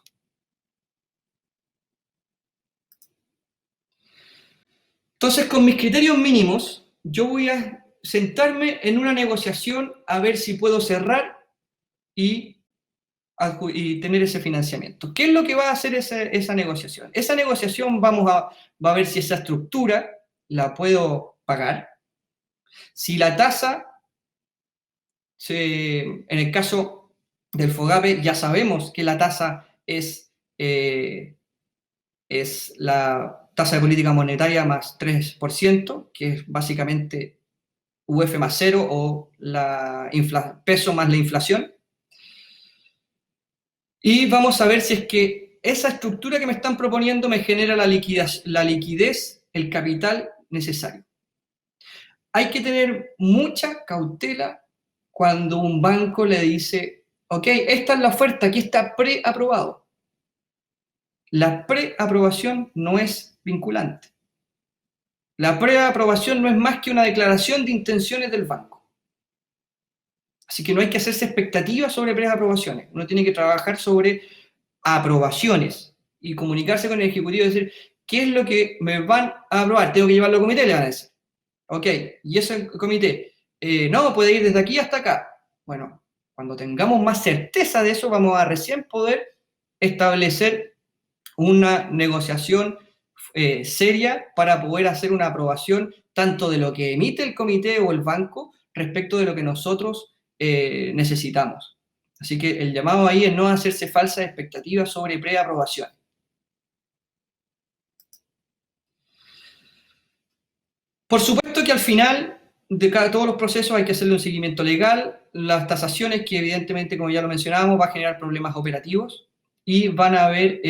Entonces, con mis criterios mínimos, yo voy a sentarme en una negociación a ver si puedo cerrar y tener ese financiamiento. ¿Qué es lo que va a hacer esa negociación? Esa negociación va a ver si esa estructura la puedo pagar, si la tasa, en el caso del FOGAPE, ya sabemos que la tasa es la tasa de política monetaria más 3%, que es básicamente UF más cero o peso más la inflación. Y vamos a ver si es que esa estructura que me están proponiendo me genera la liquidez, el capital necesario. Hay que tener mucha cautela cuando un banco le dice, ok, esta es la oferta, aquí está preaprobado. La preaprobación no es vinculante. La preaprobación no es más que una declaración de intenciones del banco. Así que no hay que hacerse expectativas sobre preaprobaciones. Uno tiene que trabajar sobre aprobaciones y comunicarse con el ejecutivo y decir, ¿qué es lo que me van a aprobar? Tengo que llevarlo al comité, le van a decir. Ok, y ese comité, no, puede ir desde aquí hasta acá. Bueno, cuando tengamos más certeza de eso, vamos a recién poder establecer una negociación seria para poder hacer una aprobación tanto de lo que emite el comité o el banco respecto de lo que nosotros necesitamos. Así que el llamado ahí es no hacerse falsas expectativas sobre preaprobación. Por supuesto que al final de todos los procesos hay que hacerle un seguimiento legal. Las tasaciones, que evidentemente, como ya lo mencionábamos, va a generar problemas operativos y van a haber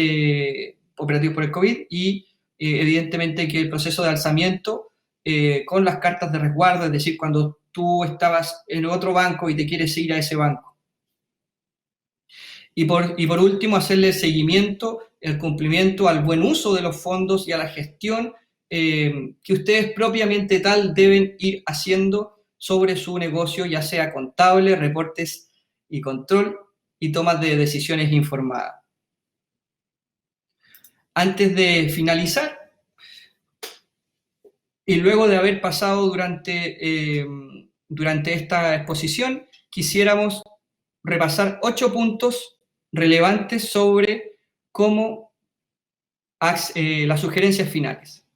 operativos por el COVID y evidentemente que el proceso de alzamiento con las cartas de resguardo, es decir, cuando tú estabas en otro banco y te quieres ir a ese banco. Y por último, hacerle seguimiento, el cumplimiento al buen uso de los fondos y a la gestión que ustedes propiamente tal deben ir haciendo sobre su negocio, ya sea contable, reportes y control y tomas de decisiones informadas. Antes de finalizar, y luego de haber pasado durante esta exposición, quisiéramos repasar 8 puntos relevantes sobre cómo las sugerencias finales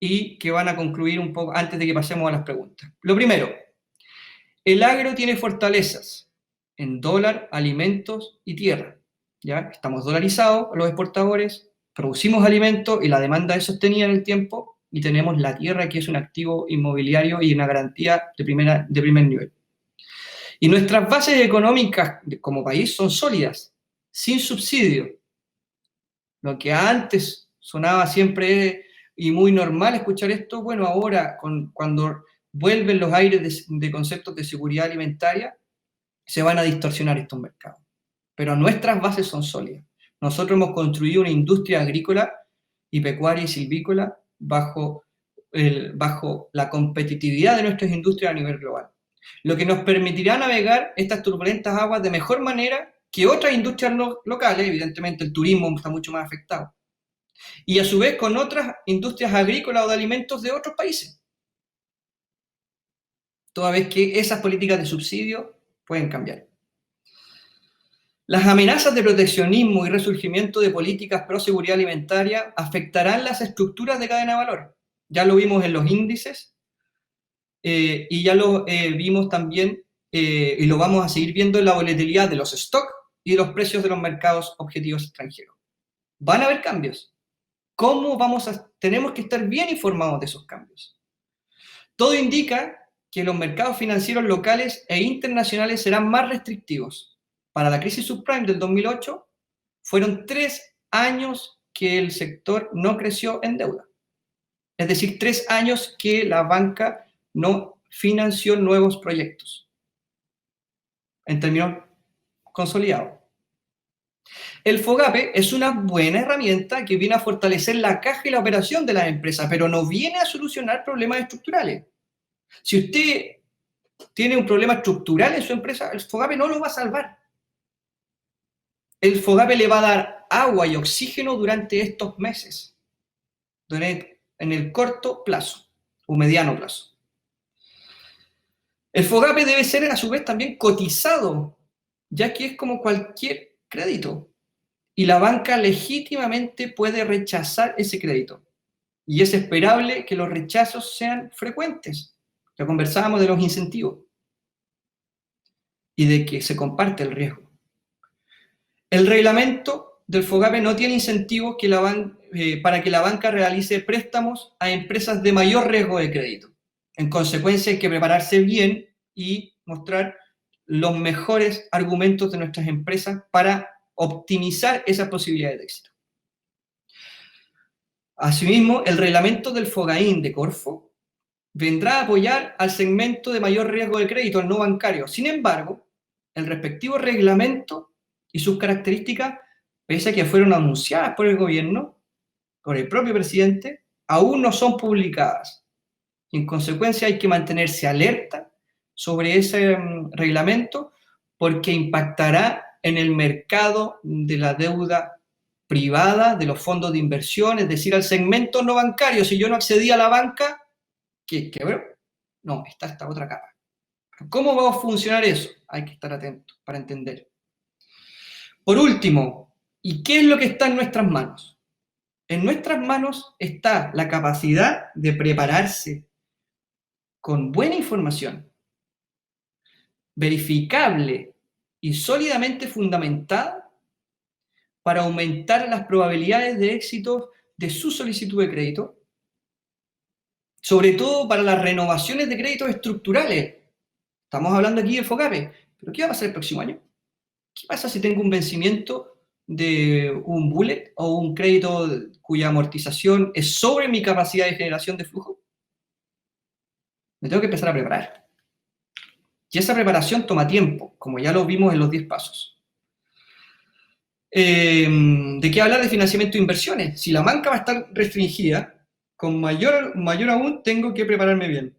y que van a concluir un poco antes de que pasemos a las preguntas. Lo primero, el agro tiene fortalezas en dólar, alimentos y tierra. ¿Ya? Estamos dolarizados los exportadores, producimos alimentos y la demanda es sostenida en el tiempo y tenemos la tierra, que es un activo inmobiliario y una garantía de primer nivel. Y nuestras bases económicas como país son sólidas, sin subsidio. Lo que antes sonaba siempre y muy normal escuchar esto, bueno, ahora cuando vuelven los aires de conceptos de seguridad alimentaria, se van a distorsionar estos mercados. Pero nuestras bases son sólidas. Nosotros hemos construido una industria agrícola y pecuaria y silvícola bajo la competitividad de nuestras industrias a nivel global, lo que nos permitirá navegar estas turbulentas aguas de mejor manera que otras industrias locales. Evidentemente el turismo está mucho más afectado, y a su vez con otras industrias agrícolas o de alimentos de otros países, toda vez que esas políticas de subsidio pueden cambiar. Las amenazas de proteccionismo y resurgimiento de políticas pro seguridad alimentaria afectarán las estructuras de cadena de valor. Ya lo vimos en los índices y ya lo vimos también y lo vamos a seguir viendo en la volatilidad de los stocks y de los precios de los mercados objetivos extranjeros. Van a haber cambios. tenemos que estar bien informados de esos cambios. Todo indica que los mercados financieros locales e internacionales serán más restrictivos. Para la crisis subprime del 2008, fueron 3 años que el sector no creció en deuda. Es decir, 3 años que la banca no financió nuevos proyectos, en términos consolidados. El FOGAPE es una buena herramienta que viene a fortalecer la caja y la operación de las empresas, pero no viene a solucionar problemas estructurales. Si usted tiene un problema estructural en su empresa, el FOGAPE no lo va a salvar. El FOGAPE le va a dar agua y oxígeno durante estos meses, en el corto plazo o mediano plazo. El FOGAPE debe ser a su vez también cotizado, ya que es como cualquier crédito. Y la banca legítimamente puede rechazar ese crédito. Y es esperable que los rechazos sean frecuentes. Ya conversábamos de los incentivos y de que se comparte el riesgo. El reglamento del FOGAPE no tiene incentivos para que la banca realice préstamos a empresas de mayor riesgo de crédito. En consecuencia, hay que prepararse bien y mostrar los mejores argumentos de nuestras empresas para optimizar esas posibilidades de éxito. Asimismo, el reglamento del FOGAIN de Corfo vendrá a apoyar al segmento de mayor riesgo de crédito, el no bancario. Sin embargo, el respectivo reglamento y sus características, pese a que fueron anunciadas por el gobierno, por el propio presidente, aún no son publicadas. Y en consecuencia hay que mantenerse alerta sobre ese reglamento porque impactará en el mercado de la deuda privada, de los fondos de inversión, es decir, al segmento no bancario. Si yo no accedía a la banca, ¿qué? No, está esta otra capa. ¿Cómo va a funcionar eso? Hay que estar atento para entender. Por último, ¿y qué es lo que está en nuestras manos? En nuestras manos está la capacidad de prepararse con buena información, verificable y sólidamente fundamentada para aumentar las probabilidades de éxito de su solicitud de crédito, sobre todo para las renovaciones de créditos estructurales. Estamos hablando aquí del FOGAPE, pero ¿qué va a pasar el próximo año? ¿Qué pasa si tengo un vencimiento de un bullet o un crédito cuya amortización es sobre mi capacidad de generación de flujo? Me tengo que empezar a preparar. Y esa preparación toma tiempo, como ya lo vimos en los 10 pasos. ¿De qué hablar de financiamiento de inversiones? Si la banca va a estar restringida, con mayor aún tengo que prepararme bien.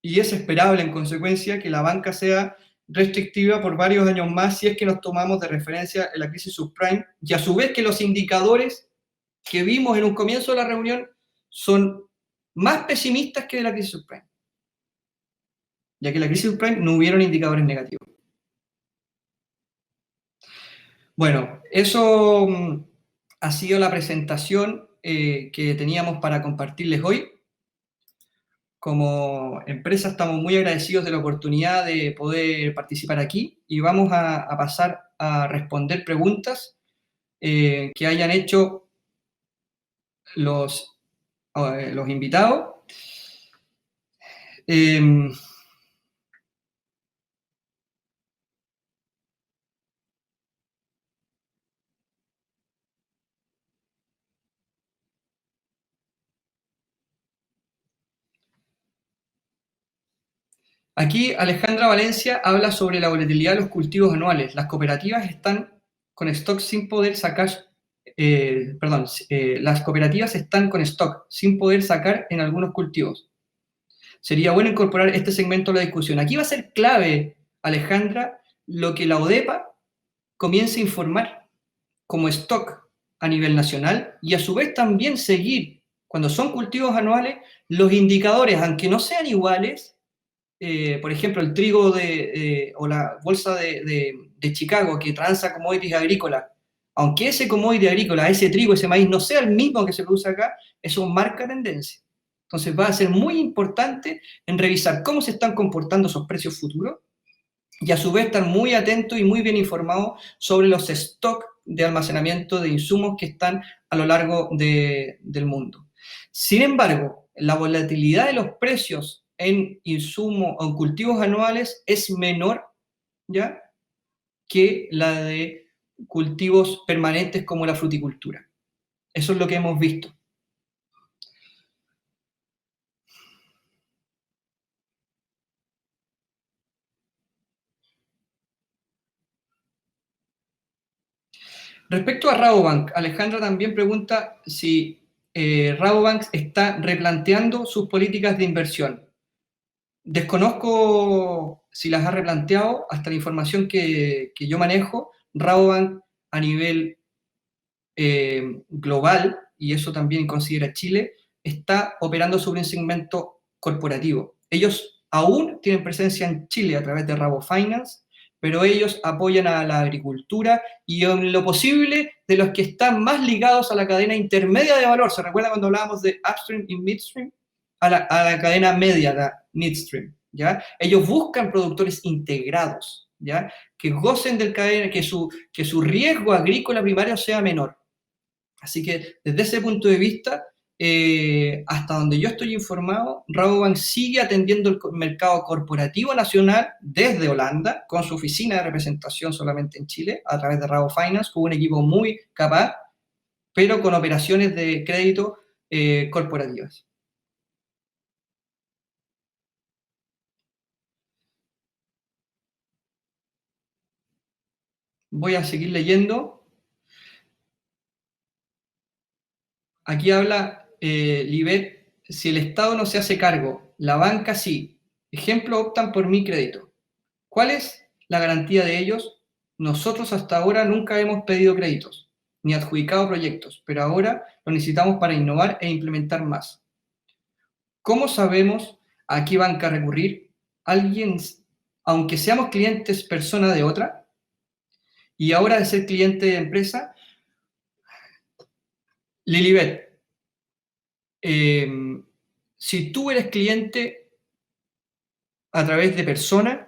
Y es esperable, en consecuencia, que la banca sea restrictiva por varios años más si es que nos tomamos de referencia en la crisis subprime, y a su vez que los indicadores que vimos en un comienzo de la reunión son más pesimistas que de la crisis subprime, ya que en la crisis subprime no hubieron indicadores negativos. Bueno, eso ha sido la presentación que teníamos para compartirles hoy. Como empresa estamos muy agradecidos de la oportunidad de poder participar aquí y vamos a pasar a responder preguntas que hayan hecho los invitados. Aquí Alejandra Valencia habla sobre la volatilidad de los cultivos anuales. Las cooperativas están con stock sin poder sacar, las cooperativas están con stock sin poder sacar en algunos cultivos. Sería bueno incorporar este segmento a la discusión. Aquí va a ser clave, Alejandra, lo que la ODEPA comience a informar como stock a nivel nacional y a su vez también seguir, cuando son cultivos anuales, los indicadores, aunque no sean iguales. Por ejemplo, el trigo o la bolsa de Chicago que transa commodities agrícolas, aunque ese commodity agrícola, ese trigo, ese maíz no sea el mismo que se produce acá, eso marca tendencia. Entonces va a ser muy importante en revisar cómo se están comportando esos precios futuros y a su vez estar muy atento y muy bien informado sobre los stocks de almacenamiento de insumos que están a lo largo del mundo. Sin embargo, la volatilidad de los precios en insumos o en cultivos anuales es menor, ¿ya?, que la de cultivos permanentes como la fruticultura. Eso es lo que hemos visto. Respecto a Rabobank, Alejandra también pregunta si Rabobank está replanteando sus políticas de inversión. Desconozco si las ha replanteado, hasta la información que yo manejo, Rabobank a nivel global, y eso también considera Chile, está operando sobre un segmento corporativo. Ellos aún tienen presencia en Chile a través de Rabo Finance, pero ellos apoyan a la agricultura y en lo posible de los que están más ligados a la cadena intermedia de valor. ¿Se recuerda cuando hablábamos de upstream y midstream? A la cadena media, la midstream, ¿ya? Ellos buscan productores integrados, ¿ya?, que gocen del cadena, que su riesgo agrícola primario sea menor. Así que desde ese punto de vista, hasta donde yo estoy informado, Rabobank sigue atendiendo el mercado corporativo nacional desde Holanda, con su oficina de representación solamente en Chile, a través de Rabo Finance, con un equipo muy capaz, pero con operaciones de crédito corporativas. Voy a seguir leyendo. Aquí habla Libet, si el Estado no se hace cargo, la banca sí. Ejemplo, optan por mi crédito. ¿Cuál es la garantía de ellos? Nosotros hasta ahora nunca hemos pedido créditos ni adjudicado proyectos, pero ahora lo necesitamos para innovar e implementar más. ¿Cómo sabemos a qué banca recurrir? Alguien, aunque seamos clientes persona de otra, y ahora de ser cliente de empresa, Lilibet, si tú eres cliente a través de persona,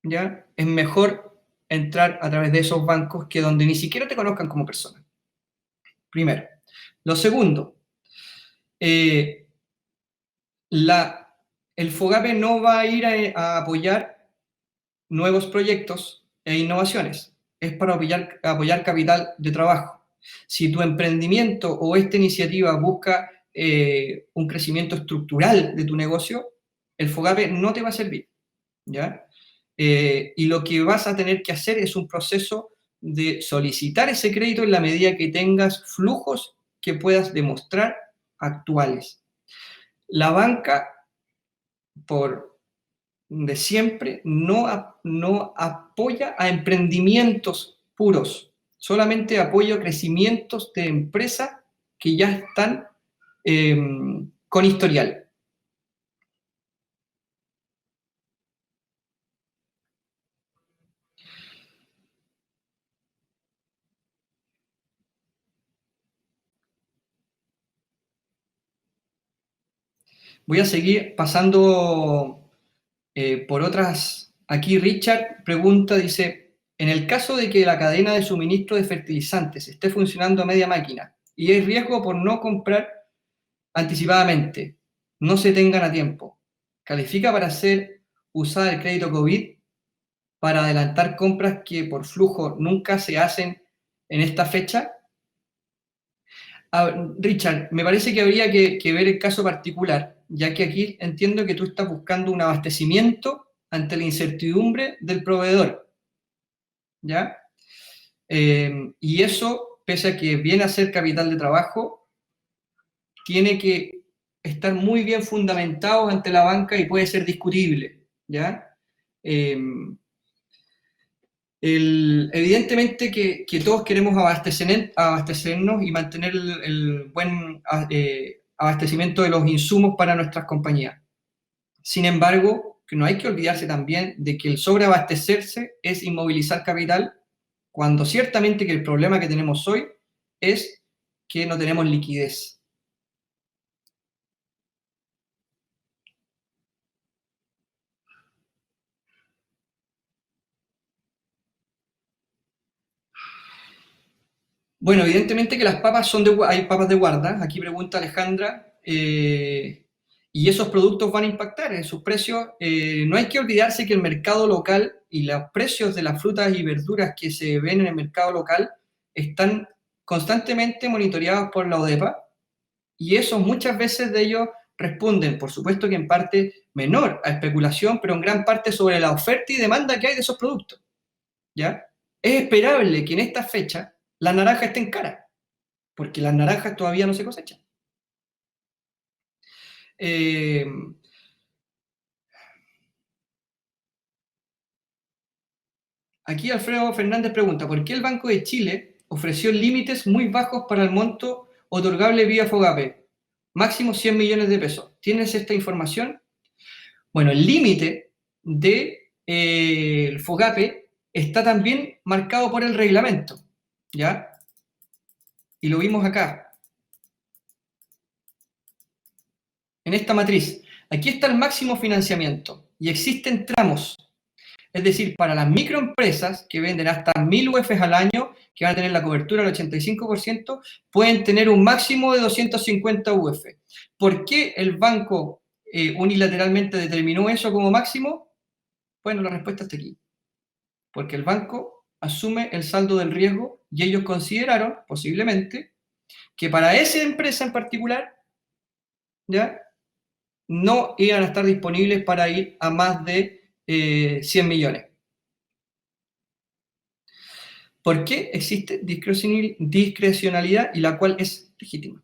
¿ya?, es mejor entrar a través de esos bancos que donde ni siquiera te conozcan como persona. Primero. Lo segundo, el FOGAPE no va a ir a apoyar nuevos proyectos e innovaciones, es para apoyar capital de trabajo. Si tu emprendimiento o esta iniciativa busca un crecimiento estructural de tu negocio, el FOGAPE no te va a servir, ¿ya? Y lo que vas a tener que hacer es un proceso de solicitar ese crédito en la medida que tengas flujos que puedas demostrar actuales. La banca, por de siempre, no apoya a emprendimientos puros, solamente apoya crecimientos de empresas que ya están con historial. Voy a seguir pasando por otras. Aquí Richard pregunta, dice, en el caso de que la cadena de suministro de fertilizantes esté funcionando a media máquina y hay riesgo por no comprar anticipadamente, no se tengan a tiempo, ¿califica para ser usada el crédito COVID para adelantar compras que por flujo nunca se hacen en esta fecha? Richard, me parece que habría que ver el caso particular, ya que aquí entiendo que tú estás buscando un abastecimiento ante la incertidumbre del proveedor, ¿ya? Y eso, pese a que viene a ser capital de trabajo, tiene que estar muy bien fundamentado ante la banca y puede ser discutible, ¿ya? Eh, Evidentemente que todos queremos abastecernos y mantener el buen abastecimiento de los insumos para nuestras compañías. Sin embargo, que no hay que olvidarse también de que el sobreabastecerse es inmovilizar capital, cuando ciertamente que el problema que tenemos hoy es que no tenemos liquidez. Bueno, evidentemente que las papas hay papas de guarda, aquí pregunta Alejandra, y esos productos van a impactar en sus precios. No hay que olvidarse que el mercado local y los precios de las frutas y verduras que se ven en el mercado local están constantemente monitoreados por la ODEPA, y esos muchas veces de ellos responden, por supuesto que en parte menor a especulación, pero en gran parte sobre la oferta y demanda que hay de esos productos, ¿ya? Es esperable que en esta fecha la naranja esté en cara, porque las naranjas todavía no se cosechan. Eh, Aquí Alfredo Fernández pregunta, ¿por qué el Banco de Chile ofreció límites muy bajos para el monto otorgable vía FOGAPE? Máximo 100 millones de pesos. ¿Tienes esta información? Bueno, el límite de el FOGAPE está también marcado por el reglamento, ¿ya? Y lo vimos acá, en esta matriz. Aquí está el máximo financiamiento y existen tramos. Es decir, para las microempresas que venden hasta 1.000 UFs al año, que van a tener la cobertura del 85%, pueden tener un máximo de 250 UF. ¿Por qué el banco unilateralmente determinó eso como máximo? Bueno, la respuesta está aquí. Porque el banco asume el saldo del riesgo y ellos consideraron, posiblemente, que para esa empresa en particular, ¿ya?, no iban a estar disponibles para ir a más de 100 millones. ¿Por qué existe discrecionalidad y la cual es legítima?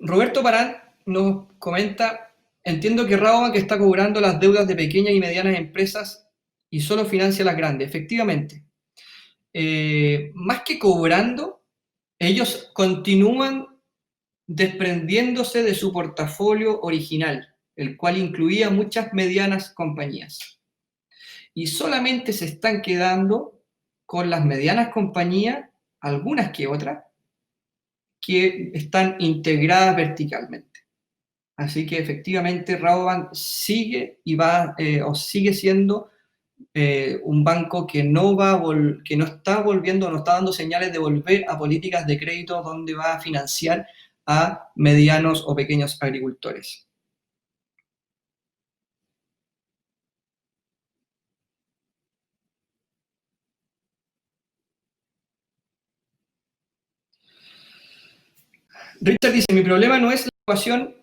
Roberto Parán nos comenta, entiendo que Rabobank está cobrando las deudas de pequeñas y medianas empresas y solo financia las grandes. Efectivamente, más que cobrando, ellos continúan desprendiéndose de su portafolio original, el cual incluía muchas medianas compañías. Y solamente se están quedando con las medianas compañías, algunas que otras, que están integradas verticalmente. Así que efectivamente Rabobank sigue y va o sigue siendo un banco que que no está volviendo, no está dando señales de volver a políticas de crédito donde va a financiar a medianos o pequeños agricultores. Richard dice, mi problema no es la aprobación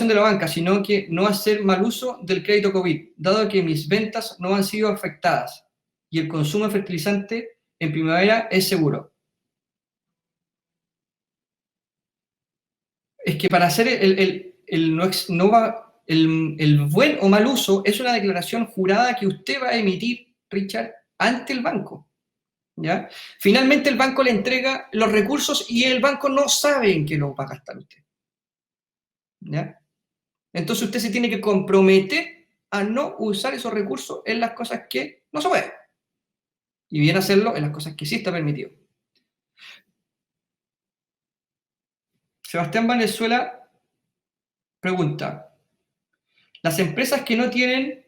de la banca, sino que no hacer mal uso del crédito COVID, dado que mis ventas no han sido afectadas y el consumo de fertilizante en primavera es seguro. Es que para hacer el buen o mal uso es una declaración jurada que usted va a emitir, Richard, ante el banco, ¿ya? Finalmente el banco le entrega los recursos y el banco no sabe en qué los va a gastar usted, ¿ya? Entonces usted se tiene que comprometer a no usar esos recursos en las cosas que no se puede. Y bien hacerlo en las cosas que sí está permitido. Sebastián Valenzuela pregunta, las empresas que no tienen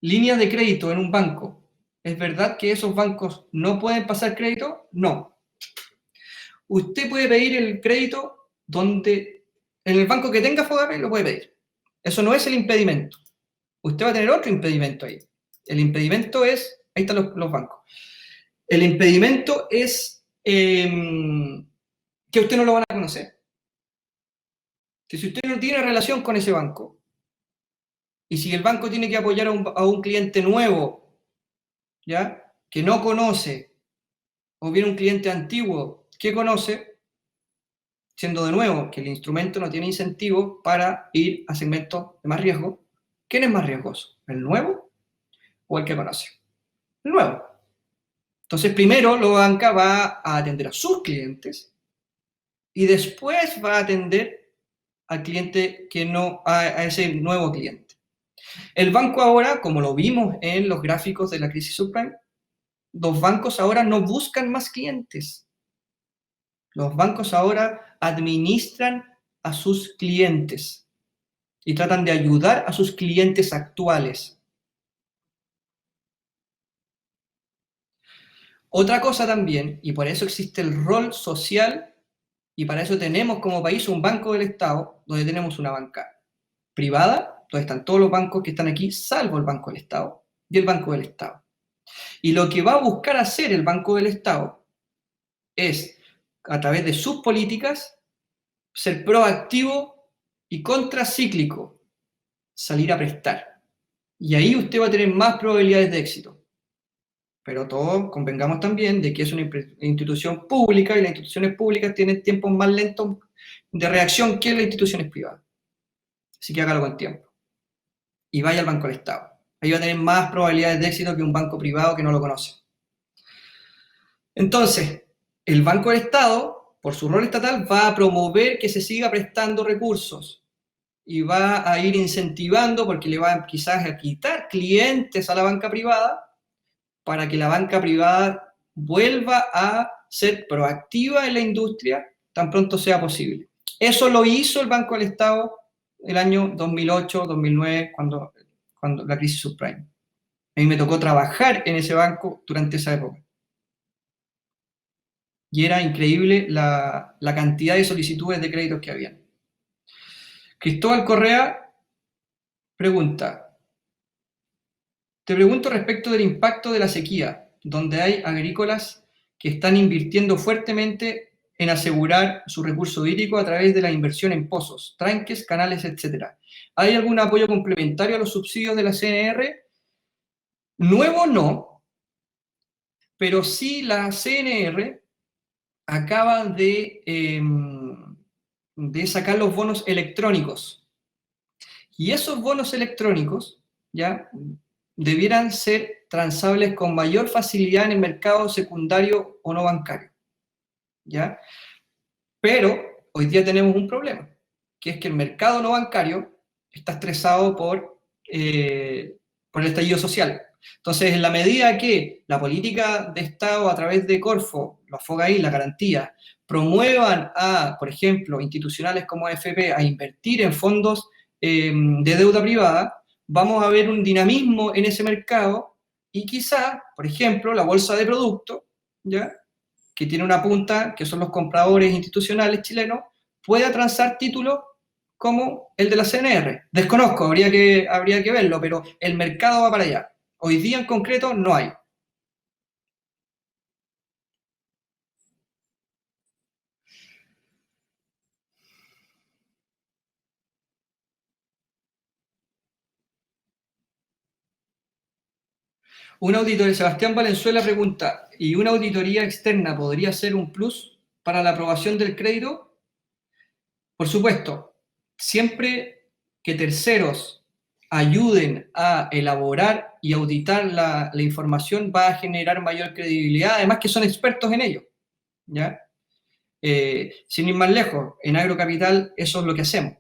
líneas de crédito en un banco, ¿es verdad que esos bancos no pueden pasar crédito? No. Usted puede pedir el crédito en el banco que tenga FOGAPE lo puede pedir. Eso no es el impedimento. Usted va a tener otro impedimento ahí. El impedimento es, ahí están los bancos. El impedimento es que usted no lo van a conocer. Si usted no tiene relación con ese banco, y si el banco tiene que apoyar a un cliente nuevo, ¿ya?, que no conoce, o bien un cliente antiguo que conoce, siendo de nuevo que el instrumento no tiene incentivo para ir a segmentos de más riesgo, ¿quién es más riesgoso? ¿El nuevo o el que conoce? El nuevo. Entonces, primero la banca va a atender a sus clientes y después va a atender al cliente que no, a ese nuevo cliente. El banco ahora, como lo vimos en los gráficos de la crisis subprime, los bancos ahora no buscan más clientes. Los bancos ahora administran a sus clientes. y tratan de ayudar a sus clientes actuales. Otra cosa también, y por eso existe el rol social, y para eso tenemos como país un banco del Estado, donde tenemos una banca privada, donde están todos los bancos que están aquí, salvo el Banco del Estado y el Banco del Estado. Y lo que va a buscar hacer el Banco del Estado es, a través de sus políticas, ser proactivo y contracíclico, salir a prestar. Y ahí usted va a tener más probabilidades de éxito. Pero todos convengamos también de que es una institución pública y las instituciones públicas tienen tiempos más lentos de reacción que las instituciones privadas. Así que hágalo con tiempo. Y vaya al Banco del Estado. Ahí va a tener más probabilidades de éxito que un banco privado que no lo conoce. Entonces, el Banco del Estado, por su rol estatal, va a promover que se siga prestando recursos y va a ir incentivando, porque le va quizás a quitar clientes a la banca privada, para que la banca privada vuelva a ser proactiva en la industria tan pronto sea posible. Eso lo hizo el Banco del Estado el año 2008-2009, cuando la crisis subprime. A mí me tocó trabajar en ese banco durante esa época. Y era increíble la cantidad de solicitudes de créditos que había. Cristóbal Correa pregunta, te pregunto respecto del impacto de la sequía, donde hay agrícolas que están invirtiendo fuertemente en asegurar su recurso hídrico a través de la inversión en pozos, tranques, canales, etc. ¿Hay algún apoyo complementario a los subsidios de la CNR? Nuevo no, pero sí la CNR acaba de sacar los bonos electrónicos. Y esos bonos electrónicos ya debieran ser transables con mayor facilidad en el mercado secundario o no bancario. ¿Ya? Pero hoy día tenemos un problema, que es que el mercado no bancario está estresado por el estallido social. Entonces, en la medida que la política de Estado a través de Corfo, la FOGAI, la garantía, promuevan a, por ejemplo, institucionales como AFP a invertir en fondos de deuda privada, vamos a ver un dinamismo en ese mercado y quizá, por ejemplo, la bolsa de productos, ¿ya?, que tiene una punta, que son los compradores institucionales chilenos, pueda transar títulos como el de la CNR. Desconozco, habría que verlo, pero el mercado va para allá. Hoy día en concreto no hay. Un auditor, Sebastián Valenzuela pregunta, ¿y una auditoría externa podría ser un plus para la aprobación del crédito? Por supuesto, siempre que terceros ayuden a elaborar y auditar la información va a generar mayor credibilidad, además que son expertos en ello, ¿ya? Sin ir más lejos, en Agrocapital eso es lo que hacemos.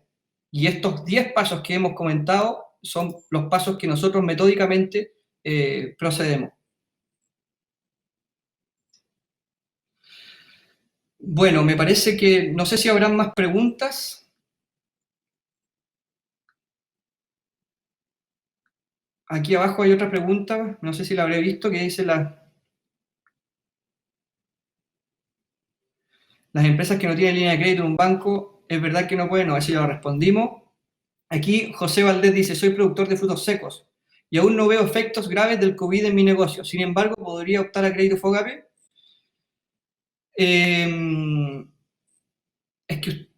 Y estos 10 pasos que hemos comentado son los pasos que nosotros metódicamente procedemos. Bueno, me parece que, no sé si habrán más preguntas. Aquí abajo hay otra pregunta, no sé si la habré visto, que dice las empresas que no tienen línea de crédito en un banco, ¿es verdad que no pueden? No, así lo respondimos. Aquí José Valdés dice, soy productor de frutos secos y aún no veo efectos graves del COVID en mi negocio. Sin embargo, ¿podría optar a crédito FOGAPE? Es que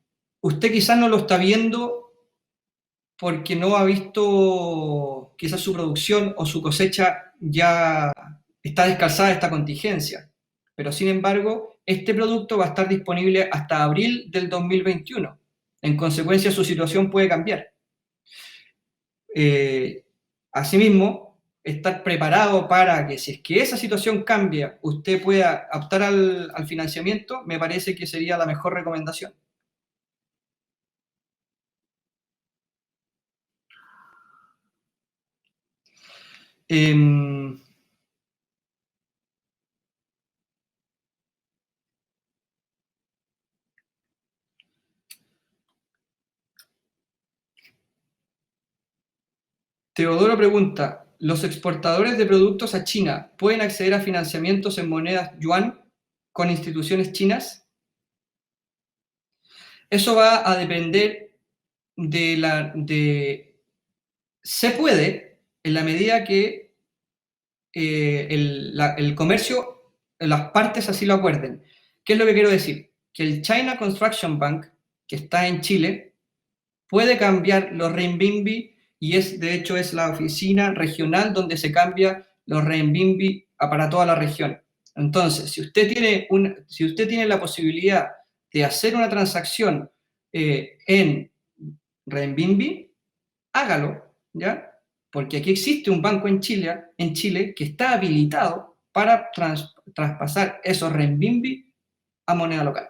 usted quizás no lo está viendo porque no ha visto quizás su producción o su cosecha ya está descalzada de esta contingencia. Pero sin embargo, este producto va a estar disponible hasta abril del 2021. En consecuencia, su situación puede cambiar. Asimismo, estar preparado para que si es que esa situación cambia, usted pueda optar al financiamiento, me parece que sería la mejor recomendación. Eh, Teodoro pregunta, ¿los exportadores de productos a China pueden acceder a financiamientos en monedas yuan con instituciones chinas? Eso va a depender se puede en la medida que el comercio, las partes así lo acuerden. ¿Qué es lo que quiero decir? Que el China Construction Bank, que está en Chile, puede cambiar los renminbi y de hecho es la oficina regional donde se cambia los renminbi para toda la región. Entonces, si usted tiene la posibilidad de hacer una transacción en renminbi, hágalo, ¿ya? Porque aquí existe un banco en Chile que está habilitado para traspasar esos renminbi a moneda local.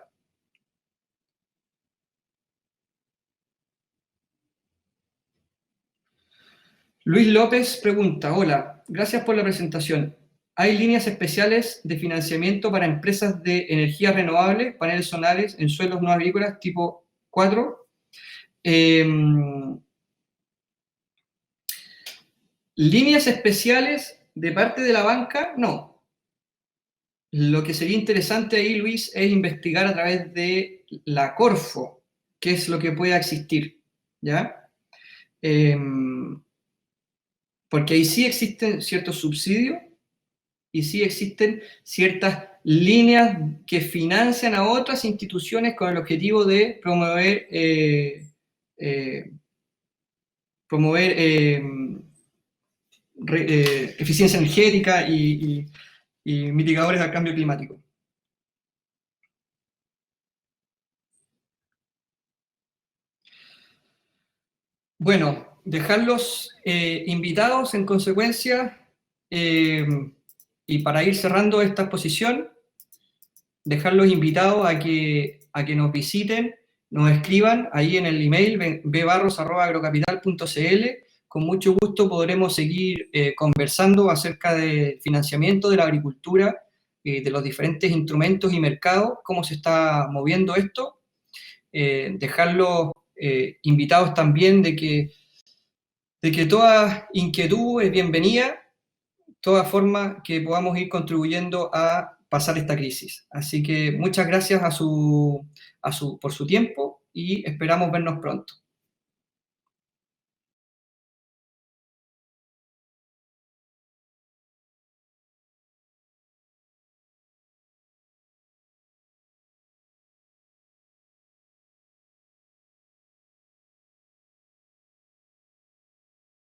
Luis López pregunta, hola, gracias por la presentación. ¿Hay líneas especiales de financiamiento para empresas de energías renovables, paneles solares en suelos no agrícolas tipo 4? Líneas especiales de parte de la banca, no. Lo que sería interesante ahí, Luis, es investigar a través de la Corfo, qué es lo que pueda existir, ¿ya? Porque ahí sí existen ciertos subsidios y sí existen ciertas líneas que financian a otras instituciones con el objetivo de promover, promover eficiencia energética y mitigadores al cambio climático. Bueno, dejarlos invitados en consecuencia y para ir cerrando esta exposición, dejarlos invitados a que nos visiten, nos escriban ahí en el email bbarros@agrocapital.cl. Con mucho gusto podremos seguir conversando acerca del financiamiento de la agricultura, de los diferentes instrumentos y mercados, cómo se está moviendo esto. Dejarlos invitados también de que toda inquietud es bienvenida, toda forma que podamos ir contribuyendo a pasar esta crisis. Así que muchas gracias por su tiempo y esperamos vernos pronto.